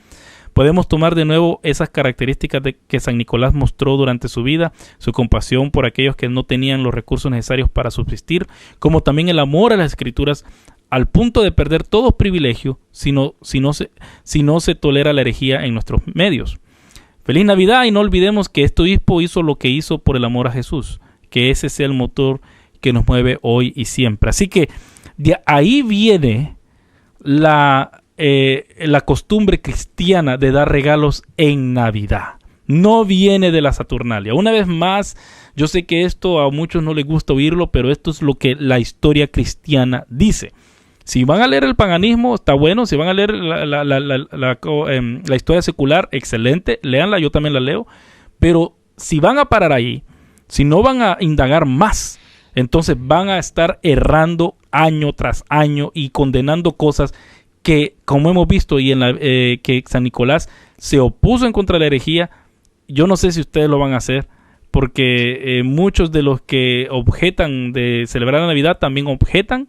Podemos tomar de nuevo esas características que San Nicolás mostró durante su vida, su compasión por aquellos que no tenían los recursos necesarios para subsistir, como también el amor a las Escrituras, al punto de perder todo privilegio si no se tolera la herejía en nuestros medios. Feliz Navidad, y no olvidemos que este obispo hizo lo que hizo por el amor a Jesús, que ese sea el motor que nos mueve hoy y siempre. Así que de ahí viene la costumbre cristiana de dar regalos en Navidad. No viene de la Saturnalia. Una vez más, yo sé que esto a muchos no les gusta oírlo, pero esto es lo que la historia cristiana dice. Si van a leer el paganismo, está bueno. Si van a leer la historia secular, excelente. Léanla, yo también la leo. Pero si van a parar ahí, si no van a indagar más, entonces van a estar errando año tras año y condenando cosas que, como hemos visto, y que San Nicolás se opuso en contra de la herejía. Yo no sé si ustedes lo van a hacer, porque muchos de los que objetan de celebrar la Navidad también objetan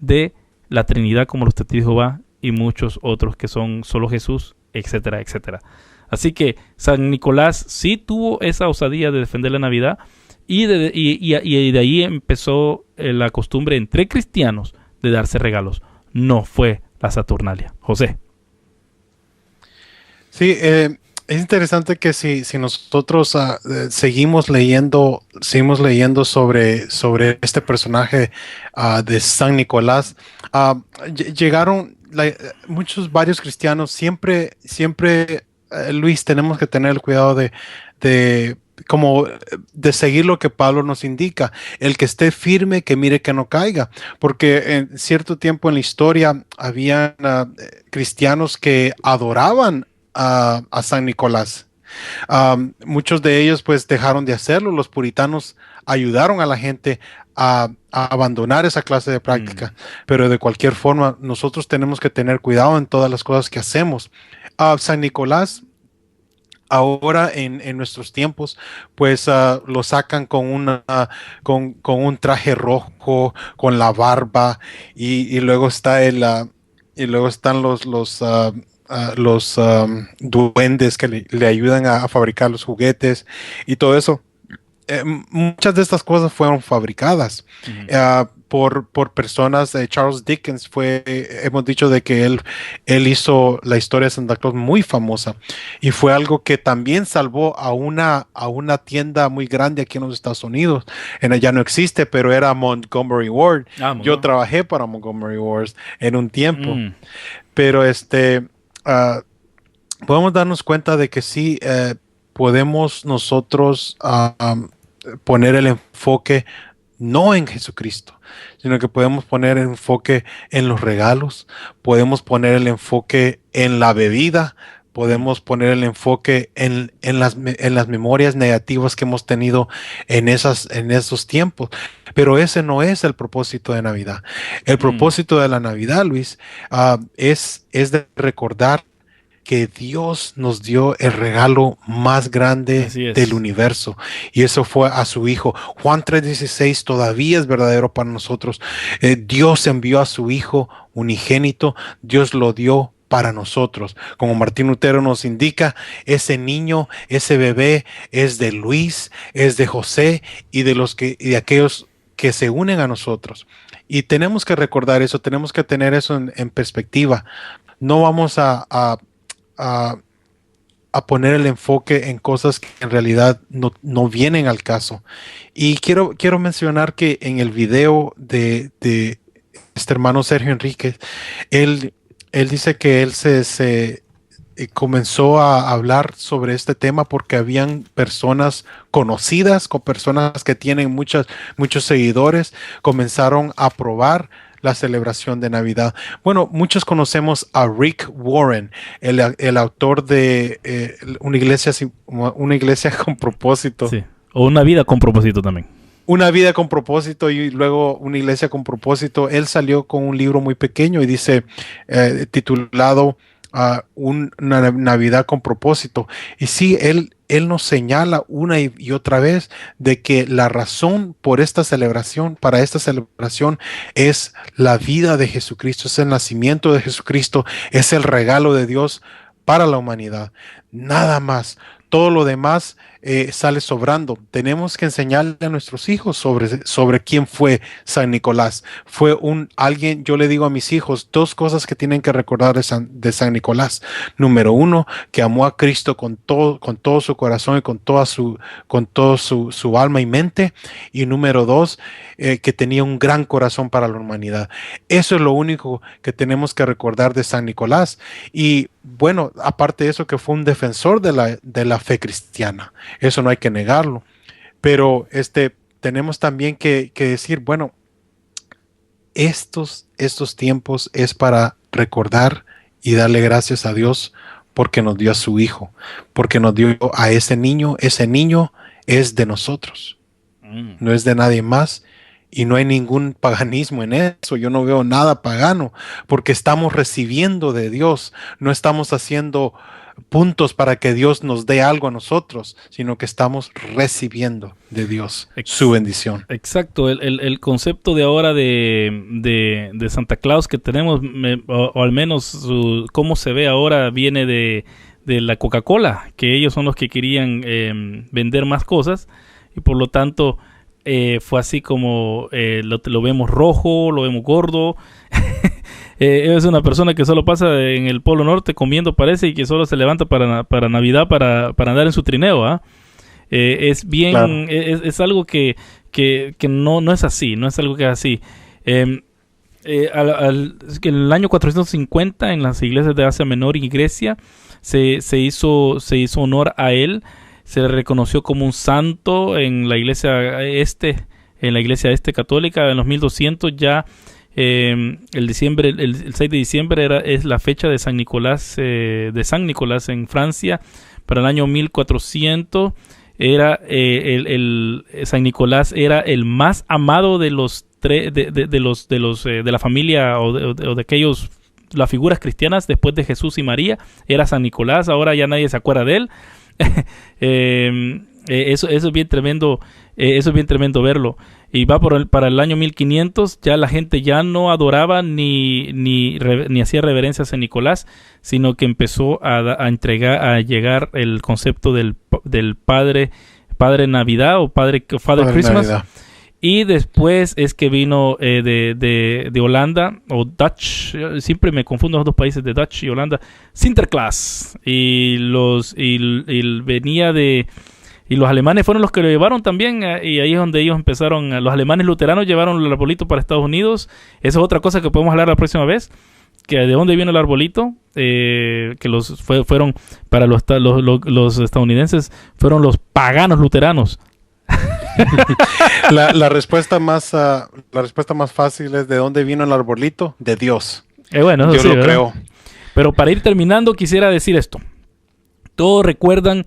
de la Trinidad, como los testigos de Jehová, y muchos otros que son solo Jesús, etcétera, etcétera. Así que San Nicolás sí tuvo esa osadía de defender la Navidad, y de ahí empezó la costumbre entre cristianos de darse regalos. No fue la Saturnalia. José. Sí, es interesante que si nosotros seguimos leyendo sobre este personaje de San Nicolás, llegaron varios cristianos. Siempre, Luis, tenemos que tener el cuidado de seguir lo que Pablo nos indica. El que esté firme, que mire que no caiga, porque en cierto tiempo en la historia habían cristianos que adoraban a San Nicolás. Muchos de ellos pues dejaron de hacerlo. Los puritanos ayudaron a la gente a abandonar esa clase de práctica, pero de cualquier forma nosotros tenemos que tener cuidado en todas las cosas que hacemos. San Nicolás ahora en nuestros tiempos, pues lo sacan con un traje rojo, con la barba, y luego están los duendes que le ayudan a fabricar los juguetes y todo eso. Muchas de estas cosas fueron fabricadas por personas. Charles Dickens hemos dicho de que él hizo la historia de Santa Claus muy famosa, y fue algo que también salvó a una tienda muy grande aquí en los Estados Unidos. Ya no existe, pero era Montgomery Ward. Yo trabajé para Montgomery Ward en un tiempo, pero podemos darnos cuenta de que sí, podemos nosotros poner el enfoque no en Jesucristo, sino que podemos poner el enfoque en los regalos, podemos poner el enfoque en la bebida, podemos poner el enfoque en las memorias negativas que hemos tenido en esos tiempos. Pero ese no es el propósito de Navidad. El propósito de la Navidad, Luis, es de recordar que Dios nos dio el regalo más grande del universo, y eso fue a su Hijo. Juan 3:16 todavía es verdadero para nosotros. Dios envió a su Hijo unigénito, Dios lo dio para nosotros. Como Martín Lutero nos indica, ese niño, ese bebé es de Luis, es de José y de aquellos que se unen a nosotros. Y tenemos que recordar eso, tenemos que tener eso en perspectiva. No vamos a poner el enfoque en cosas que en realidad no vienen al caso. Y quiero mencionar que en el video de este hermano Sergio Enríquez, él dice que él se comenzó a hablar sobre este tema porque habían personas conocidas, con personas que tienen muchos seguidores, comenzaron a probar la celebración de Navidad. Bueno, muchos conocemos a Rick Warren, el autor de una iglesia con propósito. Sí. O una vida con propósito también. Una vida con propósito y luego una iglesia con propósito. Él salió con un libro muy pequeño y dice, titulado una Navidad con propósito. Y sí, él nos señala una y otra vez de que la razón por esta celebración, para esta celebración, es la vida de Jesucristo, es el nacimiento de Jesucristo, es el regalo de Dios para la humanidad. Nada más. Todo lo demás sale sobrando. Tenemos que enseñarle a nuestros hijos sobre quién fue San Nicolás. Fue alguien, yo le digo a mis hijos, dos cosas que tienen que recordar de San Nicolás. Número uno, que amó a Cristo con todo su corazón y con todo su alma y mente. Y número dos, que tenía un gran corazón para la humanidad. Eso es lo único que tenemos que recordar de San Nicolás. Y bueno, aparte de eso, que fue un defensor de la fe cristiana. Eso no hay que negarlo. Pero tenemos también que decir, bueno, estos tiempos es para recordar y darle gracias a Dios porque nos dio a su Hijo, porque nos dio a ese niño es de nosotros, no es de nadie más. Y no hay ningún paganismo en eso. Yo no veo nada pagano porque estamos recibiendo de Dios. No estamos haciendo puntos para que Dios nos dé algo a nosotros, sino que estamos recibiendo de Dios su bendición. Exacto. El concepto de ahora de Santa Claus que tenemos, o al menos cómo se ve ahora, viene de la Coca-Cola, que ellos son los que querían vender más cosas y por lo tanto... fue así como lo vemos rojo, lo vemos gordo. Es una persona que solo pasa en el Polo Norte comiendo, parece, y que solo se levanta para Navidad para andar en su trineo. Es bien, claro. Es algo que no es así, no es algo que es así. En el año 450, en las iglesias de Asia Menor y Grecia, se hizo honor a él. Se le reconoció como un santo en la iglesia este católica. En los 1200 ya el 6 de diciembre es la fecha de San Nicolás en Francia. Para el año 1400 era San Nicolás era el más amado de los de la familia o de aquellos, las figuras cristianas después de Jesús y María. Era San Nicolás. Ahora ya nadie se acuerda de él. Eso es bien tremendo. Eso es bien tremendo verlo. Y va para el año 1500, ya la gente ya no adoraba ni hacía reverencias a San Nicolás, sino que empezó a llegar el concepto del Padre Navidad o Father Christmas. Navidad. Y después es que vino de Holanda, o Dutch, siempre me confundo los dos países de Dutch y Holanda, Sinterklaas. Y venía de... Y los alemanes fueron los que lo llevaron también, y ahí es donde ellos empezaron. Los alemanes luteranos llevaron el arbolito para Estados Unidos. Esa es otra cosa que podemos hablar la próxima vez, que de dónde viene el arbolito, que fueron para los estadounidenses, fueron los paganos luteranos. La respuesta más fácil es: ¿de dónde vino el arbolito? De Dios. Bueno, yo sí, lo ¿verdad? creo. Pero para ir terminando, quisiera decir esto. Todos recuerdan,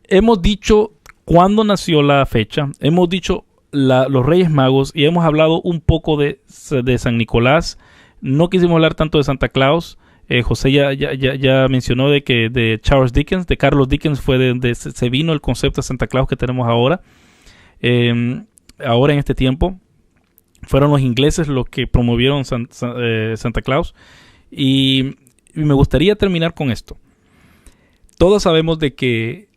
hemos dicho cuándo nació la fecha, hemos dicho los Reyes Magos y hemos hablado un poco de San Nicolás. No quisimos hablar tanto de Santa Claus. José ya mencionó de Charles Dickens, de Carlos Dickens, fue de donde se vino el concepto de Santa Claus que tenemos ahora. Ahora en este tiempo fueron los ingleses los que promovieron Santa Claus, y me gustaría terminar con esto. Todos sabemos de que,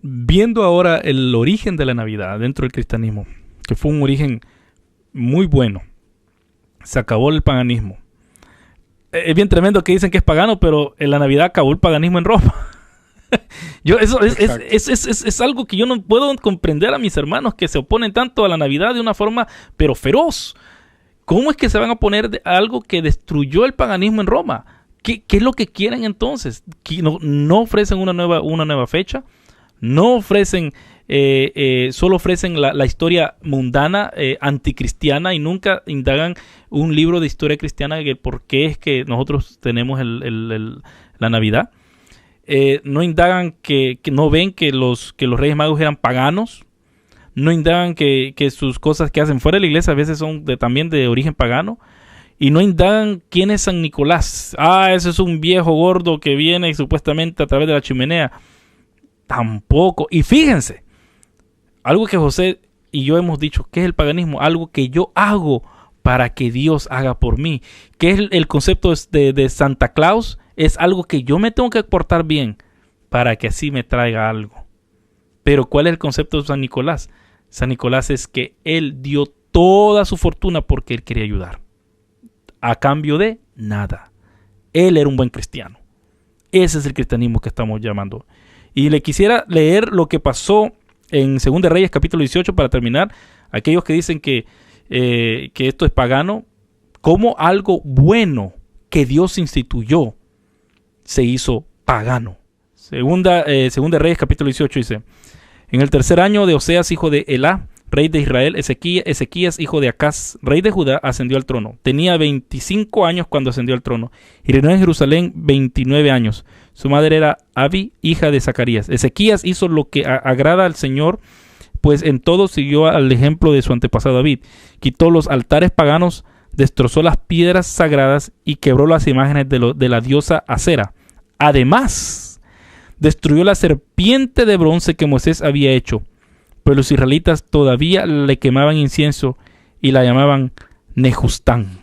viendo ahora el origen de la Navidad dentro del cristianismo, que fue un origen muy bueno, se acabó el paganismo. Es bien tremendo que dicen que es pagano, pero en la Navidad acabó el paganismo en Roma. Eso es algo que yo no puedo comprender a mis hermanos que se oponen tanto a la Navidad de una forma pero feroz. ¿Cómo es que se van a oponer a algo que destruyó el paganismo en Roma? ¿Qué es lo que quieren entonces? No ofrecen una nueva fecha, no ofrecen, solo ofrecen la historia mundana, anticristiana, y nunca indagan un libro de historia cristiana de por qué es que nosotros tenemos la Navidad. No indagan que no ven que los Reyes Magos eran paganos. No indagan que sus cosas que hacen fuera de la iglesia a veces son también de origen pagano. Y no indagan quién es San Nicolás. Ese es un viejo gordo que viene supuestamente a través de la chimenea. Tampoco. Y fíjense, algo que José y yo hemos dicho, ¿qué es el paganismo? Algo que yo hago para que Dios haga por mí. ¿Qué es el concepto de Santa Claus? Es algo que yo me tengo que portar bien para que así me traiga algo. Pero ¿cuál es el concepto de San Nicolás? San Nicolás es que él dio toda su fortuna porque él quería ayudar. A cambio de nada. Él era un buen cristiano. Ese es el cristianismo que estamos llamando. Y le quisiera leer lo que pasó en 2 de Reyes capítulo 18 para terminar. Aquellos que dicen que esto es pagano, como algo bueno que Dios instituyó se hizo pagano. Segunda de Reyes capítulo 18 dice: en el tercer año de Oseas, hijo de Elá, rey de Israel, Ezequías, hijo de Acaz, rey de Judá, ascendió al trono. Tenía 25 años cuando ascendió al trono y reinó en Jerusalén 29 años. Su madre era Abi, hija de Zacarías. Ezequías hizo lo que agrada al Señor, pues en todo siguió al ejemplo de su antepasado David. Quitó los altares paganos, destrozó las piedras sagradas y quebró las imágenes de la diosa Acera. Además, destruyó la serpiente de bronce que Moisés había hecho, pues los israelitas todavía le quemaban incienso y la llamaban Nejustán.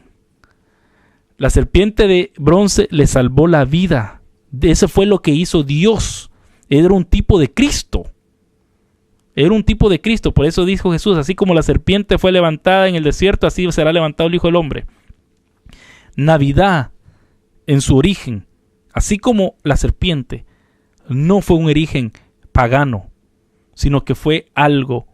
La serpiente de bronce le salvó la vida. Eso fue lo que hizo Dios. Era un tipo de Cristo. Era un tipo de Cristo. Por eso dijo Jesús: así como la serpiente fue levantada en el desierto, así será levantado el Hijo del Hombre. Navidad, en su origen, así como la serpiente, no fue un origen pagano, sino que fue algo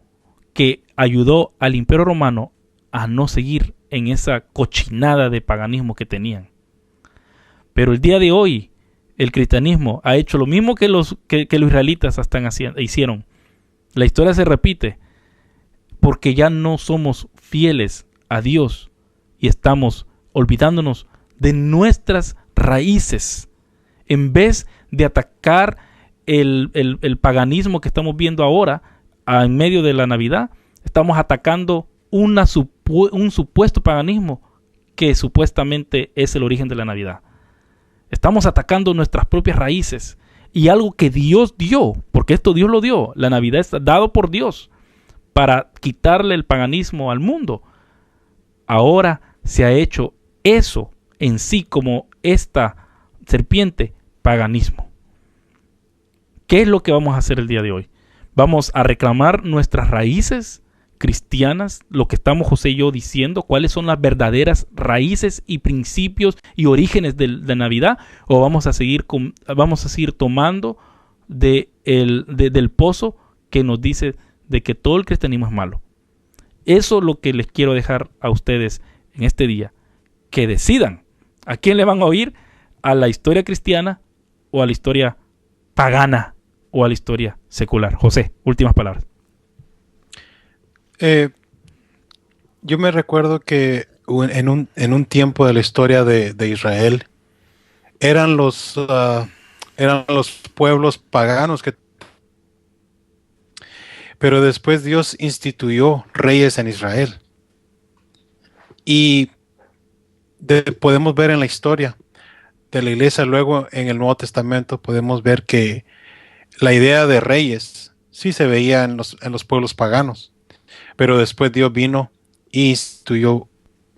que ayudó al Imperio Romano a no seguir en esa cochinada de paganismo que tenían. Pero el día de hoy, el cristianismo ha hecho lo mismo que los israelitas hicieron. La historia se repite porque ya no somos fieles a Dios y estamos olvidándonos de nuestras raíces. En vez de atacar el paganismo que estamos viendo ahora en medio de la Navidad, estamos atacando un supuesto paganismo que supuestamente es el origen de la Navidad. Estamos atacando nuestras propias raíces y algo que Dios dio, porque esto Dios lo dio. La Navidad está dado por Dios para quitarle el paganismo al mundo. Ahora se ha hecho eso en sí, como esta serpiente, paganismo. ¿Qué es lo que vamos a hacer el día de hoy? Vamos a reclamar nuestras raíces cristianas, lo que estamos José y yo diciendo, cuáles son las verdaderas raíces y principios y orígenes de Navidad, o vamos a seguir tomando del pozo que nos dice de que todo el cristianismo es malo. Eso es lo que les quiero dejar a ustedes en este día, que decidan a quién le van a oír, a la historia cristiana o a la historia pagana o a la historia secular. José, últimas palabras. Yo me recuerdo que en un tiempo de la historia de Israel eran los pueblos paganos pero después Dios instituyó reyes en Israel. Y podemos ver en la historia de la iglesia, luego en el Nuevo Testamento, podemos ver que la idea de reyes sí se veía en los pueblos paganos. Pero después Dios vino y instituyó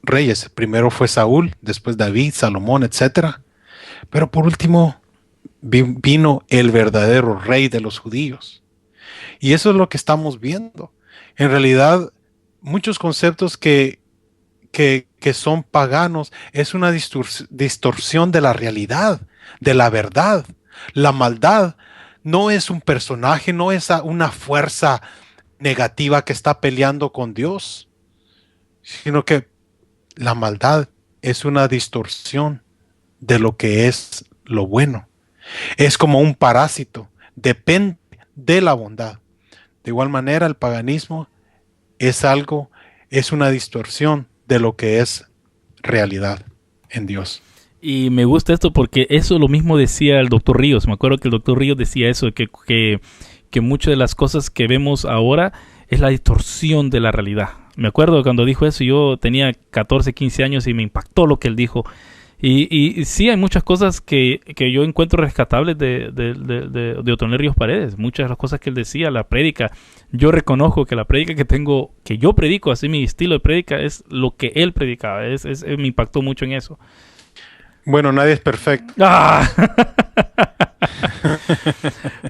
reyes. Primero fue Saúl, después David, Salomón, etc. Pero por último vino el verdadero rey de los judíos. Y eso es lo que estamos viendo. En realidad, muchos conceptos que son paganos es una distorsión de la realidad, de la verdad. La maldad no es un personaje, no es una fuerza negativa que está peleando con Dios, sino que la maldad es una distorsión de lo que es lo bueno. Es como un parásito, depende de la bondad. De igual manera, el paganismo es algo, es una distorsión de lo que es realidad en Dios. Y me gusta esto porque eso lo mismo decía el doctor Ríos. Me acuerdo que el doctor Ríos decía eso, que muchas de las cosas que vemos ahora es la distorsión de la realidad. Me acuerdo cuando dijo eso, yo tenía 14, 15 años y me impactó lo que él dijo. Y sí, hay muchas cosas que yo encuentro rescatables de Otoniel Ríos Paredes. Muchas de las cosas que él decía, la prédica. Yo reconozco que la prédica que tengo, que yo predico, así mi estilo de prédica, es lo que él predicaba. Me impactó mucho en eso. Bueno, nadie es perfecto. ¡Ah!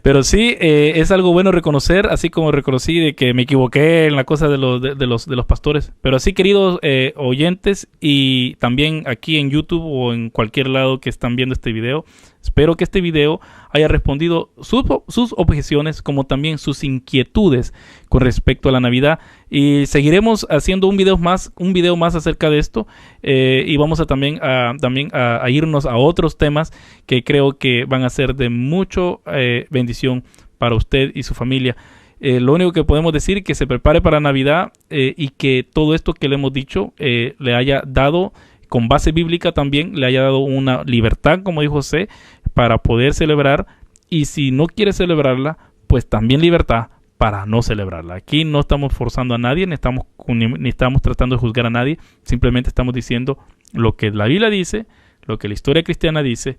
Pero sí, es algo bueno reconocer, así como reconocí de que me equivoqué en la cosa de los pastores. Pero así, queridos oyentes, y también aquí en YouTube o en cualquier lado que están viendo este video, espero que este video haya respondido sus objeciones como también sus inquietudes con respecto a la Navidad. Y seguiremos haciendo un video más acerca de esto, y vamos a también a irnos a otros temas que creo que van a ser de mucho bendición para usted y su familia. Lo único que podemos decir es que se prepare para Navidad, y que todo esto que le hemos dicho le haya dado, con base bíblica también, le haya dado una libertad, como dijo José, para poder celebrar. Y si no quiere celebrarla, pues también libertad para no celebrarla. Aquí no estamos forzando a nadie, ni estamos tratando de juzgar a nadie. Simplemente estamos diciendo lo que la Biblia dice, lo que la historia cristiana dice,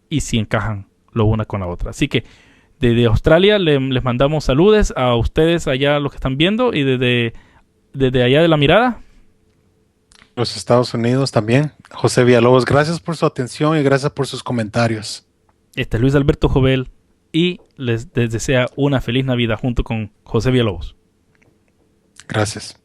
y si encajan lo una con la otra. Así que desde Australia les mandamos saludos a ustedes allá, los que están viendo, y desde allá de La Mirada, Los Estados Unidos también. José Villalobos, gracias por su atención y gracias por sus comentarios. este es Luis Alberto Jovel, y les desea una feliz Navidad junto con José Villalobos. Gracias.